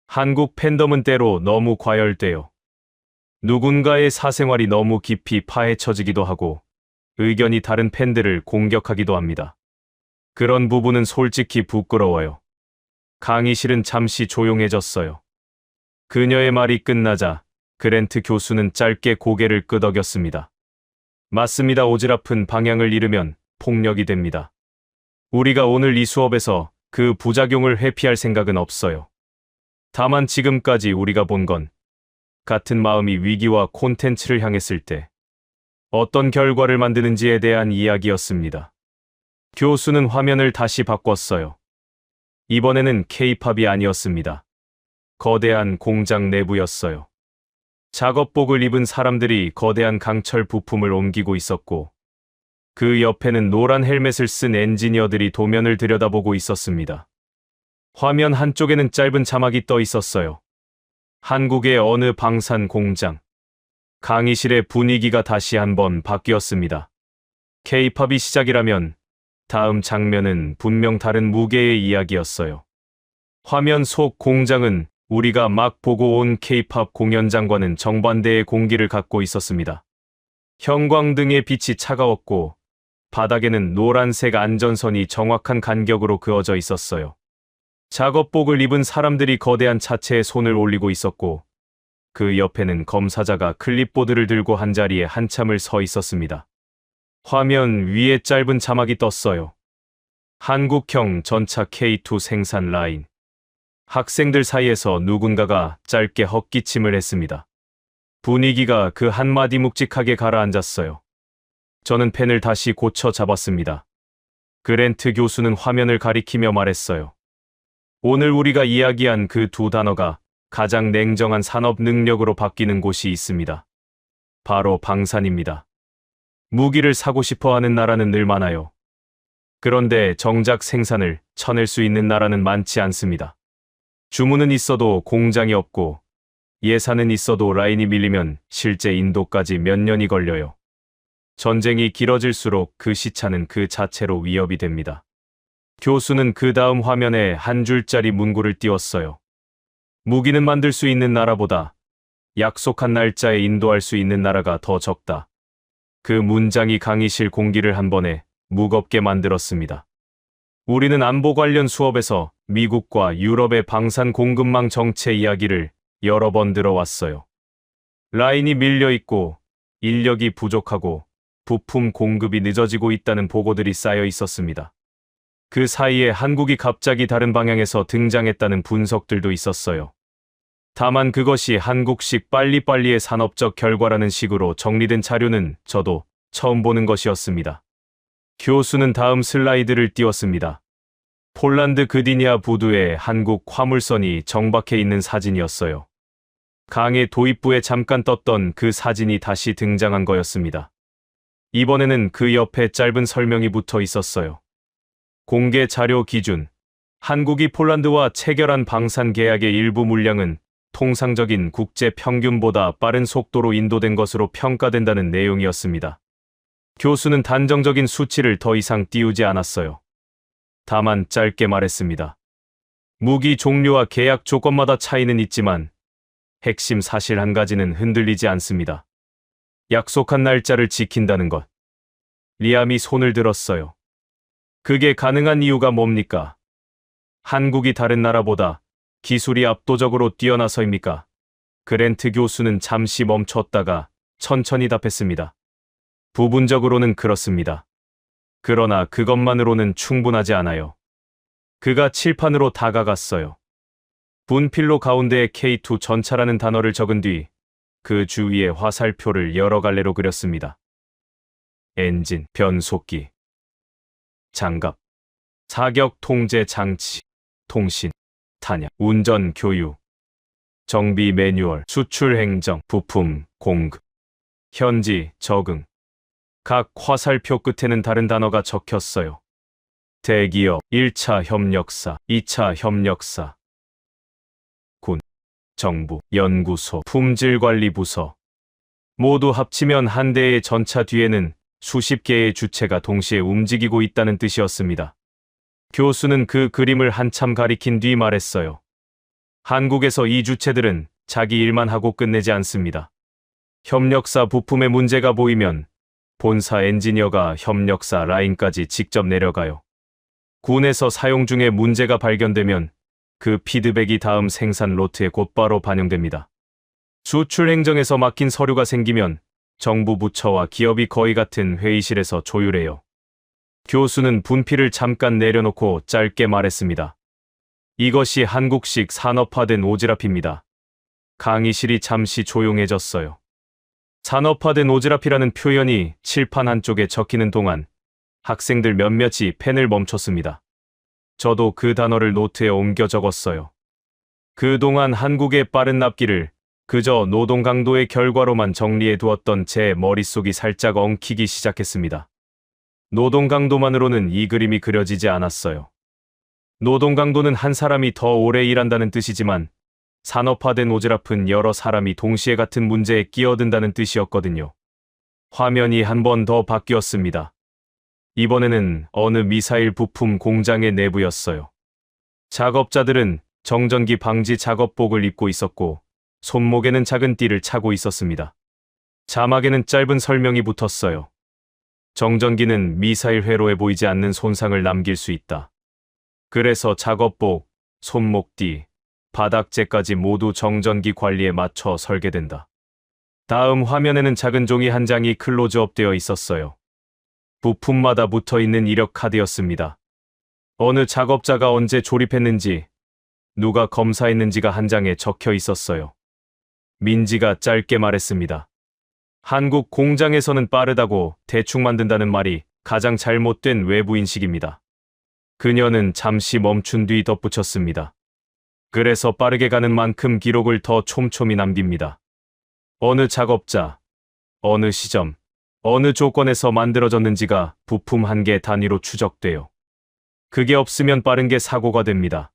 한국 팬덤은 때로 너무 과열돼요. 누군가의 사생활이 너무 깊이 파헤쳐지기도 하고 의견이 다른 팬들을 공격하기도 합니다. 그런 부분은 솔직히 부끄러워요. 강의실은 잠시 조용해졌어요. 그녀의 말이 끝나자 그랜트 교수는 짧게 고개를 끄덕였습니다. 맞습니다. 오지랖은 방향을 잃으면 폭력이 됩니다. 우리가 오늘 이 수업에서 그 부작용을 회피할 생각은 없어요. 다만 지금까지 우리가 본 건 같은 마음이 위기와 콘텐츠를 향했을 때 어떤 결과를 만드는지에 대한 이야기였습니다. 교수는 화면을 다시 바꿨어요. 이번에는 K-팝이 아니었습니다. 거대한 공장 내부였어요. 작업복을 입은 사람들이 거대한 강철 부품을 옮기고 있었고 그 옆에는 노란 헬멧을 쓴 엔지니어들이 도면을 들여다보고 있었습니다. 화면 한쪽에는 짧은 자막이 떠 있었어요. 한국의 어느 방산 공장. 강의실의 분위기가 다시 한번 바뀌었습니다. K-팝이 시작이라면 다음 장면은 분명 다른 무게의 이야기였어요. 화면 속 공장은 우리가 막 보고 온 K-팝 공연장과는 정반대의 공기를 갖고 있었습니다. 형광등의 빛이 차가웠고 바닥에는 노란색 안전선이 정확한 간격으로 그어져 있었어요. 작업복을 입은 사람들이 거대한 차체에 손을 올리고 있었고 그 옆에는 검사자가 클립보드를 들고 한자리에 한참을 서 있었습니다. 화면 위에 짧은 자막이 떴어요. 한국형 전차 K2 생산 라인. 학생들 사이에서 누군가가 짧게 헛기침을 했습니다. 분위기가 그 한마디 묵직하게 가라앉았어요. 저는 펜을 다시 고쳐 잡았습니다. 그랜트 교수는 화면을 가리키며 말했어요. 오늘 우리가 이야기한 그 두 단어가 가장 냉정한 산업 능력으로 바뀌는 곳이 있습니다. 바로 방산입니다. 무기를 사고 싶어 하는 나라는 늘 많아요. 그런데 정작 생산을 쳐낼 수 있는 나라는 많지 않습니다. 주문은 있어도 공장이 없고 예산은 있어도 라인이 밀리면 실제 인도까지 몇 년이 걸려요. 전쟁이 길어질수록 그 시차는 그 자체로 위협이 됩니다. 교수는 그 다음 화면에 한 줄짜리 문구를 띄웠어요. 무기는 만들 수 있는 나라보다 약속한 날짜에 인도할 수 있는 나라가 더 적다. 그 문장이 강의실 공기를 한 번에 무겁게 만들었습니다. 우리는 안보 관련 수업에서 미국과 유럽의 방산 공급망 정체 이야기를 여러 번 들어왔어요. 라인이 밀려 있고 인력이 부족하고 부품 공급이 늦어지고 있다는 보고들이 쌓여 있었습니다. 그 사이에 한국이 갑자기 다른 방향에서 등장했다는 분석들도 있었어요. 다만 그것이 한국식 빨리빨리의 산업적 결과라는 식으로 정리된 자료는 저도 처음 보는 것이었습니다. 교수는 다음 슬라이드를 띄웠습니다. 폴란드 그디니아 부두에 한국 화물선이 정박해 있는 사진이었어요. 강의 도입부에 잠깐 떴던 그 사진이 다시 등장한 거였습니다. 이번에는 그 옆에 짧은 설명이 붙어 있었어요. 공개 자료 기준, 한국이 폴란드와 체결한 방산 계약의 일부 물량은 통상적인 국제 평균보다 빠른 속도로 인도된 것으로 평가된다는 내용이었습니다. 교수는 단정적인 수치를 더 이상 띄우지 않았어요. 다만 짧게 말했습니다. 무기 종류와 계약 조건마다 차이는 있지만 핵심 사실 한 가지는 흔들리지 않습니다. 약속한 날짜를 지킨다는 것. 리암이 손을 들었어요. 그게 가능한 이유가 뭡니까? 한국이 다른 나라보다 기술이 압도적으로 뛰어나서입니까? 그랜트 교수는 잠시 멈췄다가 천천히 답했습니다. 부분적으로는 그렇습니다. 그러나 그것만으로는 충분하지 않아요. 그가 칠판으로 다가갔어요. 분필로 가운데에 K2 전차라는 단어를 적은 뒤 그 주위에 화살표를 여러 갈래로 그렸습니다. 엔진, 변속기, 장갑, 사격 통제 장치, 통신, 탄약, 운전 교육, 정비 매뉴얼, 수출 행정, 부품 공급, 현지 적응. 각 화살표 끝에는 다른 단어가 적혔어요. 대기업, 1차 협력사, 2차 협력사, 군, 정부, 연구소, 품질관리부서. 모두 합치면 한 대의 전차 뒤에는 수십 개의 주체가 동시에 움직이고 있다는 뜻이었습니다. 교수는 그 그림을 한참 가리킨 뒤 말했어요. 한국에서 이 주체들은 자기 일만 하고 끝내지 않습니다. 협력사 부품에 문제가 보이면 본사 엔지니어가 협력사 라인까지 직접 내려가요. 군에서 사용 중에 문제가 발견되면 그 피드백이 다음 생산 로트에 곧바로 반영됩니다. 수출 행정에서 막힌 서류가 생기면 정부 부처와 기업이 거의 같은 회의실에서 조율해요. 교수는 분필을 잠깐 내려놓고 짧게 말했습니다. 이것이 한국식 산업화된 오지랖입니다. 강의실이 잠시 조용해졌어요. 산업화된 오지랖이라는 표현이 칠판 한쪽에 적히는 동안 학생들 몇몇이 펜을 멈췄습니다. 저도 그 단어를 노트에 옮겨 적었어요. 그동안 한국의 빠른 납기를 그저 노동 강도의 결과로만 정리해 두었던 제 머릿속이 살짝 엉키기 시작했습니다. 노동 강도만으로는 이 그림이 그려지지 않았어요. 노동 강도는 한 사람이 더 오래 일한다는 뜻이지만 산업화된 오지랖은 여러 사람이 동시에 같은 문제에 끼어든다는 뜻이었거든요. 화면이 한 번 더 바뀌었습니다. 이번에는 어느 미사일 부품 공장의 내부였어요. 작업자들은 정전기 방지 작업복을 입고 있었고 손목에는 작은 띠를 차고 있었습니다. 자막에는 짧은 설명이 붙었어요. 정전기는 미사일 회로에 보이지 않는 손상을 남길 수 있다. 그래서 작업복, 손목띠, 바닥재까지 모두 정전기 관리에 맞춰 설계된다. 다음 화면에는 작은 종이 한 장이 클로즈업 되어 있었어요. 부품마다 붙어있는 이력 카드였습니다. 어느 작업자가 언제 조립했는지, 누가 검사했는지가 한 장에 적혀 있었어요. 민지가 짧게 말했습니다. 한국 공장에서는 빠르다고 대충 만든다는 말이 가장 잘못된 외부인식입니다. 그녀는 잠시 멈춘 뒤 덧붙였습니다. 그래서 빠르게 가는 만큼 기록을 더 촘촘히 남깁니다. 어느 작업자, 어느 시점, 어느 조건에서 만들어졌는지가 부품 한 개 단위로 추적돼요. 그게 없으면 빠른 게 사고가 됩니다.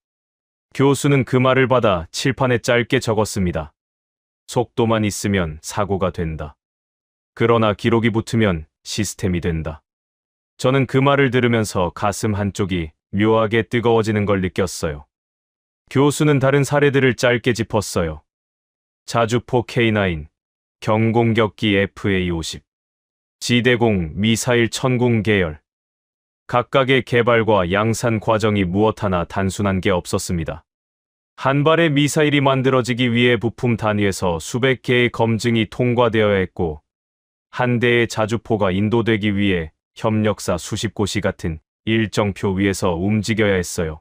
교수는 그 말을 받아 칠판에 짧게 적었습니다. 속도만 있으면 사고가 된다. 그러나 기록이 붙으면 시스템이 된다. 저는 그 말을 들으면서 가슴 한쪽이 묘하게 뜨거워지는 걸 느꼈어요. 교수는 다른 사례들을 짧게 짚었어요. 자주포 K9, 경공격기 FA-50, 지대공 미사일 천궁 계열. 각각의 개발과 양산 과정이 무엇 하나 단순한 게 없었습니다. 한 발의 미사일이 만들어지기 위해 부품 단위에서 수백 개의 검증이 통과되어야 했고, 한 대의 자주포가 인도되기 위해 협력사 수십 곳이 같은 일정표 위에서 움직여야 했어요.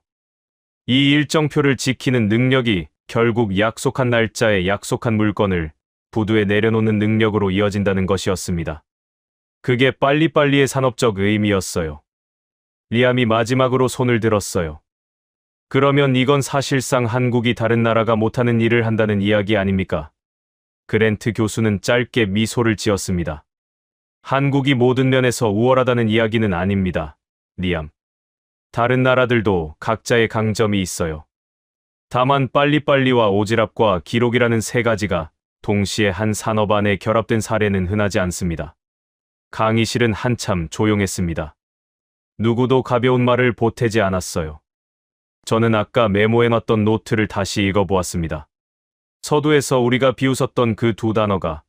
이 일정표를 지키는 능력이 결국 약속한 날짜에 약속한 물건을 부두에 내려놓는 능력으로 이어진다는 것이었습니다. 그게 빨리빨리의 산업적 의미였어요. 리암이 마지막으로 손을 들었어요. 그러면 이건 사실상 한국이 다른 나라가 못하는 일을 한다는 이야기 아닙니까? 그랜트 교수는 짧게 미소를 지었습니다. 한국이 모든 면에서 우월하다는 이야기는 아닙니다, 리암. 다른 나라들도 각자의 강점이 있어요. 다만 빨리빨리와 오지랖과 기록이라는 세 가지가 동시에 한 산업 안에 결합된 사례는 흔하지 않습니다. 강의실은 한참 조용했습니다. 누구도 가벼운 말을 보태지 않았어요. 저는 아까 메모해놨던 노트를 다시 읽어보았습니다. 서두에서 우리가 비웃었던 그 두 단어가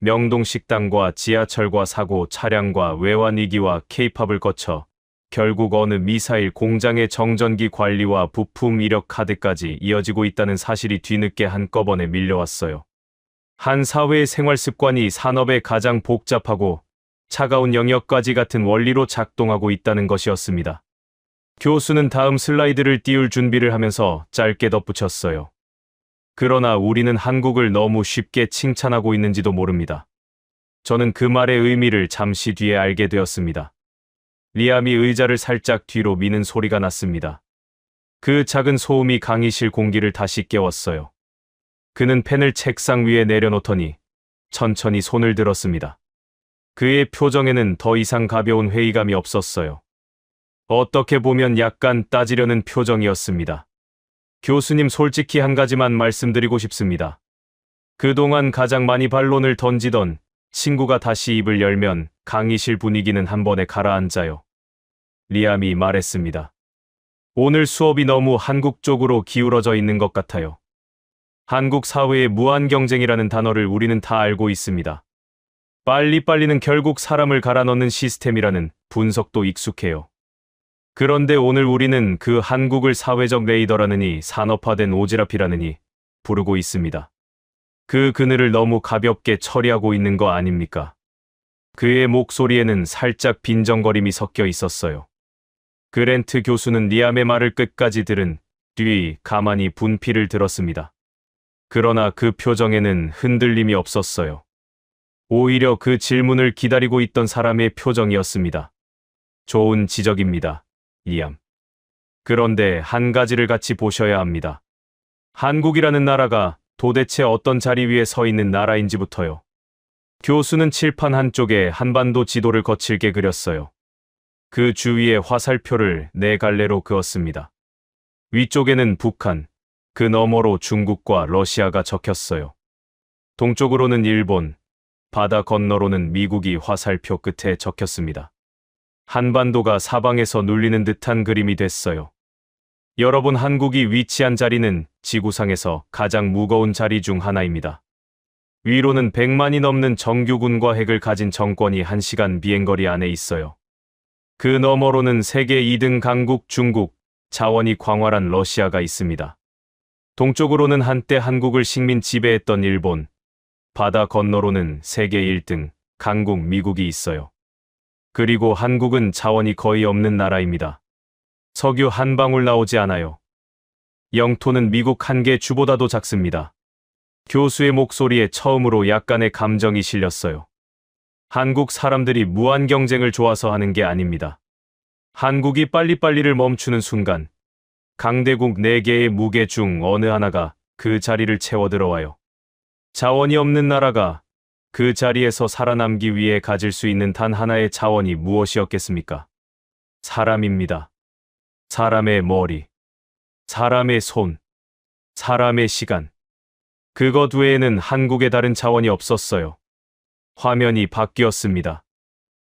명동식당과 지하철과 사고, 차량과 외환위기와 케이팝을 거쳐 결국 어느 미사일 공장의 정전기 관리와 부품 이력 카드까지 이어지고 있다는 사실이 뒤늦게 한꺼번에 밀려왔어요. 한 사회의 생활 습관이 산업의 가장 복잡하고 차가운 영역까지 같은 원리로 작동하고 있다는 것이었습니다. 교수는 다음 슬라이드를 띄울 준비를 하면서 짧게 덧붙였어요. 그러나 우리는 한국을 너무 쉽게 칭찬하고 있는지도 모릅니다. 저는 그 말의 의미를 잠시 뒤에 알게 되었습니다. 리암이 의자를 살짝 뒤로 미는 소리가 났습니다. 그 작은 소음이 강의실 공기를 다시 깨웠어요. 그는 펜을 책상 위에 내려놓더니 천천히 손을 들었습니다. 그의 표정에는 더 이상 가벼운 회의감이 없었어요. 어떻게 보면 약간 따지려는 표정이었습니다. 교수님, 솔직히 한 가지만 말씀드리고 싶습니다. 그동안 가장 많이 반론을 던지던 친구가 다시 입을 열면 강의실 분위기는 한 번에 가라앉아요. 리암이 말했습니다. 오늘 수업이 너무 한국 쪽으로 기울어져 있는 것 같아요. 한국 사회의 무한 경쟁이라는 단어를 우리는 다 알고 있습니다. 빨리빨리는 결국 사람을 갈아넣는 시스템이라는 분석도 익숙해요. 그런데 오늘 우리는 그 한국을 사회적 레이더라느니 산업화된 오지랖이라느니 부르고 있습니다. 그 그늘을 너무 가볍게 처리하고 있는 거 아닙니까? 그의 목소리에는 살짝 빈정거림이 섞여 있었어요. 그랜트 교수는 리암의 말을 끝까지 들은 뒤 가만히 분필을 들었습니다. 그러나 그 표정에는 흔들림이 없었어요. 오히려 그 질문을 기다리고 있던 사람의 표정이었습니다. 좋은 지적입니다, 리암. 그런데 한 가지를 같이 보셔야 합니다. 한국이라는 나라가 도대체 어떤 자리 위에 서 있는 나라인지부터요. 교수는 칠판 한쪽에 한반도 지도를 거칠게 그렸어요. 그 주위에 화살표를 네 갈래로 그었습니다. 위쪽에는 북한, 그 너머로 중국과 러시아가 적혔어요. 동쪽으로는 일본, 바다 건너로는 미국이 화살표 끝에 적혔습니다. 한반도가 사방에서 눌리는 듯한 그림이 됐어요. 여러분, 한국이 위치한 자리는 지구상에서 가장 무거운 자리 중 하나입니다. 위로는 100만이 넘는 정규군과 핵을 가진 정권이 1시간 비행거리 안에 있어요. 그 너머로는 세계 2등 강국 중국, 자원이 광활한 러시아가 있습니다. 동쪽으로는 한때 한국을 식민 지배했던 일본, 바다 건너로는 세계 1등 강국 미국이 있어요. 그리고 한국은 자원이 거의 없는 나라입니다. 석유 한 방울 나오지 않아요. 영토는 미국 한 개 주보다도 작습니다. 교수의 목소리에 처음으로 약간의 감정이 실렸어요. 한국 사람들이 무한 경쟁을 좋아서 하는 게 아닙니다. 한국이 빨리빨리를 멈추는 순간 강대국 4개의 무게 중 어느 하나가 그 자리를 채워 들어와요. 자원이 없는 나라가 그 자리에서 살아남기 위해 가질 수 있는 단 하나의 자원이 무엇이었겠습니까? 사람입니다. 사람의 머리, 사람의 손, 사람의 시간. 그것 외에는 한국에 다른 자원이 없었어요. 화면이 바뀌었습니다.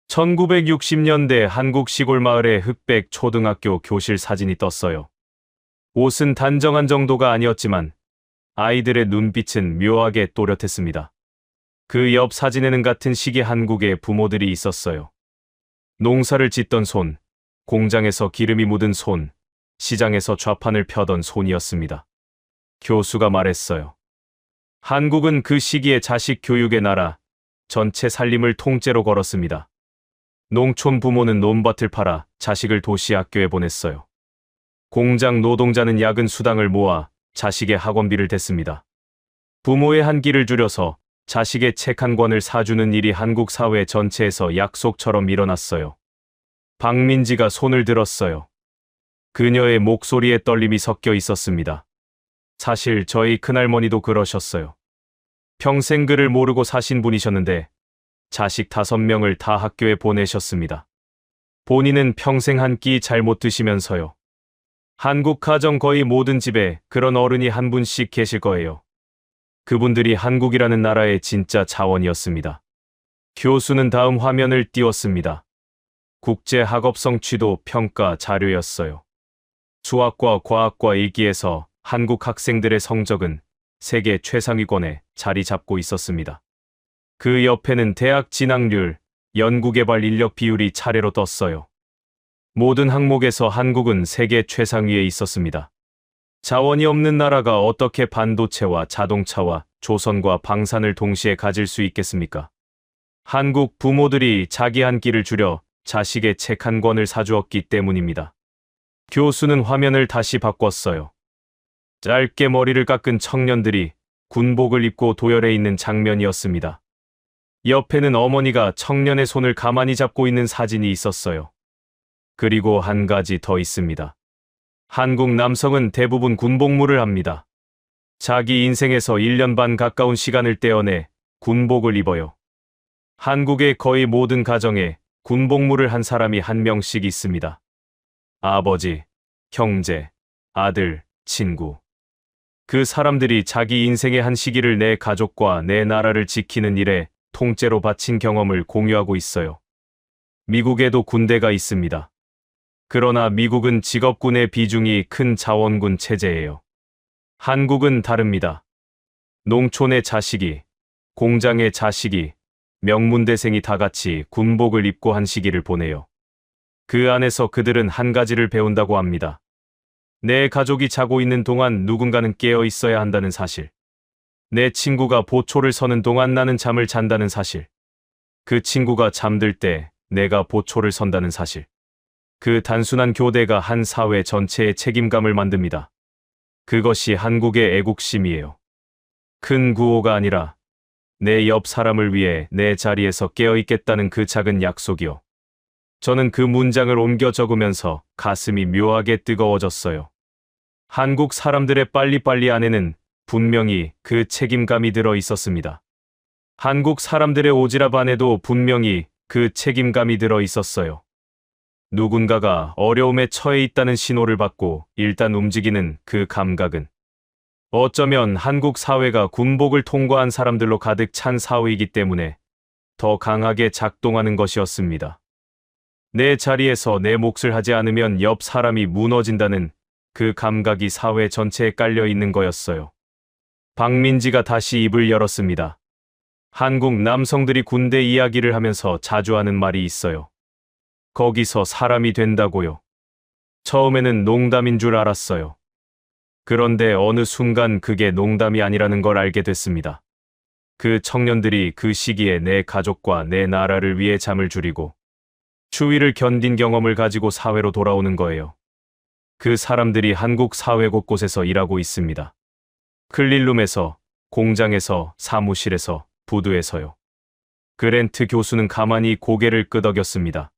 1960년대 한국 시골 마을의 흑백 초등학교 교실 사진이 떴어요. 옷은 단정한 정도가 아니었지만 아이들의 눈빛은 묘하게 또렷했습니다. 그 옆 사진에는 같은 시기 한국의 부모들이 있었어요. 농사를 짓던 손, 공장에서 기름이 묻은 손, 시장에서 좌판을 펴던 손이었습니다. 교수가 말했어요. 한국은 그 시기에 자식 교육의 나라, 전체 살림을 통째로 걸었습니다. 농촌 부모는 논밭을 팔아 자식을 도시 학교에 보냈어요. 공장 노동자는 야근 수당을 모아 자식의 학원비를 댔습니다. 부모의 한 끼를 줄여서 자식의 책 한 권을 사주는 일이 한국 사회 전체에서 약속처럼 일어났어요. 박민지가 손을 들었어요. 그녀의 목소리에 떨림이 섞여 있었습니다. 사실 저희 큰할머니도 그러셨어요. 평생 글을 모르고 사신 분이셨는데 자식 5명을 다 학교에 보내셨습니다. 본인은 평생 한 끼 잘 못 드시면서요. 한국 가정 거의 모든 집에 그런 어른이 한 분씩 계실 거예요. 그분들이 한국이라는 나라의 진짜 자원이었습니다. 교수는 다음 화면을 띄웠습니다. 국제학업성 취도 평가 자료였어요. 수학과 과학과 일기에서 한국 학생들의 성적은 세계 최상위권에 자리 잡고 있었습니다. 그 옆에는 대학 진학률, 연구개발 인력 비율이 차례로 떴어요. 모든 항목에서 한국은 세계 최상위에 있었습니다. 자원이 없는 나라가 어떻게 반도체와 자동차와 조선과 방산을 동시에 가질 수 있겠습니까? 한국 부모들이 자기 한 끼를 줄여 자식의 책 한 권을 사주었기 때문입니다. 교수는 화면을 다시 바꿨어요. 짧게 머리를 깎은 청년들이 군복을 입고 도열해 있는 장면이었습니다. 옆에는 어머니가 청년의 손을 가만히 잡고 있는 사진이 있었어요. 그리고 한 가지 더 있습니다. 한국 남성은 대부분 군복무를 합니다. 자기 인생에서 1년 반 가까운 시간을 떼어내 군복을 입어요. 한국의 거의 모든 가정에 군복무를 한 사람이 한 명씩 있습니다. 아버지, 형제, 아들, 친구. 그 사람들이 자기 인생의 한 시기를 내 가족과 내 나라를 지키는 일에 통째로 바친 경험을 공유하고 있어요. 미국에도 군대가 있습니다. 그러나 미국은 직업군의 비중이 큰 자원군 체제예요. 한국은 다릅니다. 농촌의 자식이, 공장의 자식이, 명문대생이 다 같이 군복을 입고 한 시기를 보내요. 그 안에서 그들은 한 가지를 배운다고 합니다. 내 가족이 자고 있는 동안 누군가는 깨어 있어야 한다는 사실. 내 친구가 보초를 서는 동안 나는 잠을 잔다는 사실. 그 친구가 잠들 때 내가 보초를 선다는 사실. 그 단순한 교대가 한 사회 전체의 책임감을 만듭니다. 그것이 한국의 애국심이에요. 큰 구호가 아니라 내 옆 사람을 위해 내 자리에서 깨어있겠다는 그 작은 약속이요. 저는 그 문장을 옮겨 적으면서 가슴이 묘하게 뜨거워졌어요. 한국 사람들의 빨리빨리 안에는 분명히 그 책임감이 들어 있었습니다. 한국 사람들의 오지랖 안에도 분명히 그 책임감이 들어 있었어요. 누군가가 어려움에 처해 있다는 신호를 받고 일단 움직이는 그 감각은 어쩌면 한국 사회가 군복을 통과한 사람들로 가득 찬 사회이기 때문에 더 강하게 작동하는 것이었습니다. 내 자리에서 내 몫을 하지 않으면 옆 사람이 무너진다는 그 감각이 사회 전체에 깔려 있는 거였어요. 박민지가 다시 입을 열었습니다. 한국 남성들이 군대 이야기를 하면서 자주 하는 말이 있어요. 거기서 사람이 된다고요. 처음에는 농담인 줄 알았어요. 그런데 어느 순간 그게 농담이 아니라는 걸 알게 됐습니다. 그 청년들이 그 시기에 내 가족과 내 나라를 위해 잠을 줄이고 추위를 견딘 경험을 가지고 사회로 돌아오는 거예요. 그 사람들이 한국 사회 곳곳에서 일하고 있습니다. 클린룸에서, 공장에서, 사무실에서, 부두에서요. 그랜트 교수는 가만히 고개를 끄덕였습니다.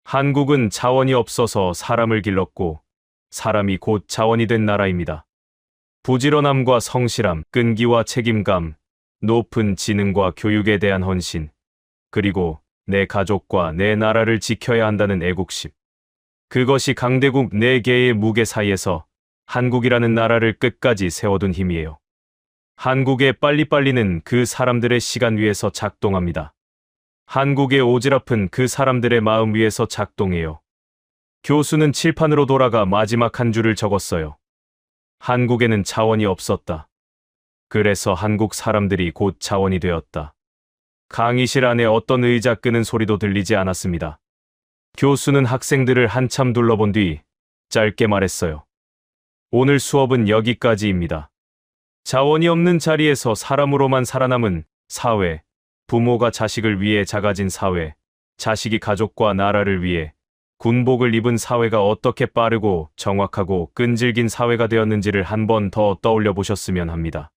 한국은 자원이 없어서 사람을 길렀고 사람이 곧 자원이 된 나라입니다. 부지런함과 성실함, 끈기와 책임감, 높은 지능과 교육에 대한 헌신, 그리고 내 가족과 내 나라를 지켜야 한다는 애국심. 그것이 강대국 4개의 무게 사이에서 한국이라는 나라를 끝까지 세워둔 힘이에요. 한국의 빨리빨리는 그 사람들의 시간 위에서 작동합니다. 한국의 오지랖은 그 사람들의 마음 위에서 작동해요. 교수는 칠판으로 돌아가 마지막 한 줄을 적었어요. 한국에는 자원이 없었다. 그래서 한국 사람들이 곧 자원이 되었다. 강의실 안에 어떤 의자 끄는 소리도 들리지 않았습니다. 교수는 학생들을 한참 둘러본 뒤 짧게 말했어요. 오늘 수업은 여기까지입니다. 자원이 없는 자리에서 사람으로만 살아남은 사회, 부모가 자식을 위해 작아진 사회, 자식이 가족과 나라를 위해 군복을 입은 사회가 어떻게 빠르고 정확하고 끈질긴 사회가 되었는지를 한 번 더 떠올려 보셨으면 합니다.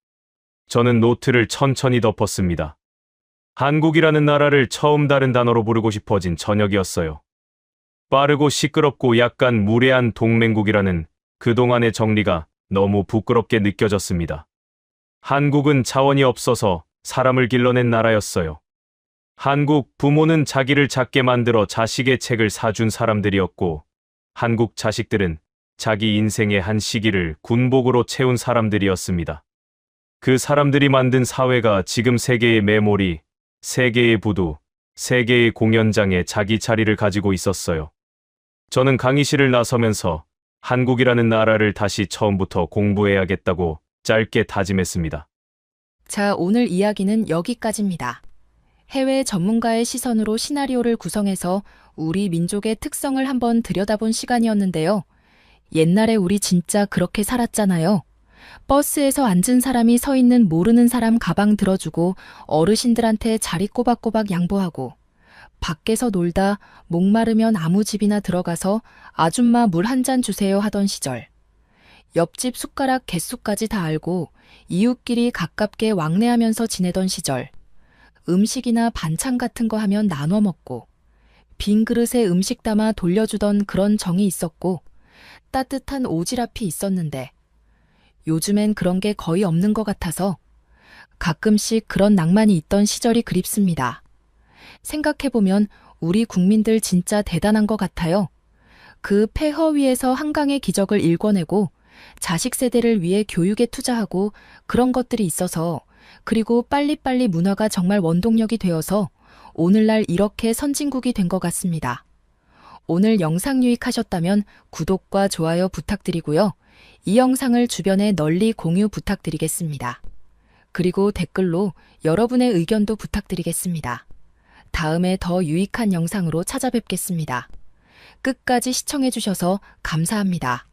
저는 노트를 천천히 덮었습니다. 한국이라는 나라를 처음 다른 단어로 부르고 싶어진 저녁이었어요. 빠르고 시끄럽고 약간 무례한 동맹국이라는 그동안의 정리가 너무 부끄럽게 느껴졌습니다. 한국은 자원이 없어서 사람을 길러낸 나라였어요. 한국 부모는 자기를 작게 만들어 자식의 책을 사준 사람들이었고, 한국 자식들은 자기 인생의 한 시기를 군복으로 채운 사람들이었습니다. 그 사람들이 만든 사회가 지금 세계의 메모리, 세계의 부두, 세계의 공연장에 자기 자리를 가지고 있었어요. 저는 강의실을 나서면서 한국이라는 나라를 다시 처음부터 공부해야겠다고 짧게 다짐했습니다. 자, 오늘 이야기는 여기까지입니다. 해외 전문가의 시선으로 시나리오를 구성해서 우리 민족의 특성을 한번 들여다본 시간이었는데요. 옛날에 우리 진짜 그렇게 살았잖아요. 버스에서 앉은 사람이 서 있는 모르는 사람 가방 들어주고 어르신들한테 자리 꼬박꼬박 양보하고, 밖에서 놀다 목마르면 아무 집이나 들어가서 아줌마 물 한 잔 주세요 하던 시절. 옆집 숟가락 개수까지 다 알고 이웃끼리 가깝게 왕래하면서 지내던 시절. 음식이나 반찬 같은 거 하면 나눠 먹고, 빈 그릇에 음식 담아 돌려주던 그런 정이 있었고, 따뜻한 오지랖이 있었는데, 요즘엔 그런 게 거의 없는 것 같아서 가끔씩 그런 낭만이 있던 시절이 그립습니다. 생각해보면 우리 국민들 진짜 대단한 것 같아요. 그 폐허 위에서 한강의 기적을 일궈내고 자식 세대를 위해 교육에 투자하고 그런 것들이 있어서, 그리고 빨리빨리 문화가 정말 원동력이 되어서 오늘날 이렇게 선진국이 된 것 같습니다. 오늘 영상 유익하셨다면 구독과 좋아요 부탁드리고요. 이 영상을 주변에 널리 공유 부탁드리겠습니다. 그리고 댓글로 여러분의 의견도 부탁드리겠습니다. 다음에 더 유익한 영상으로 찾아뵙겠습니다. 끝까지 시청해주셔서 감사합니다.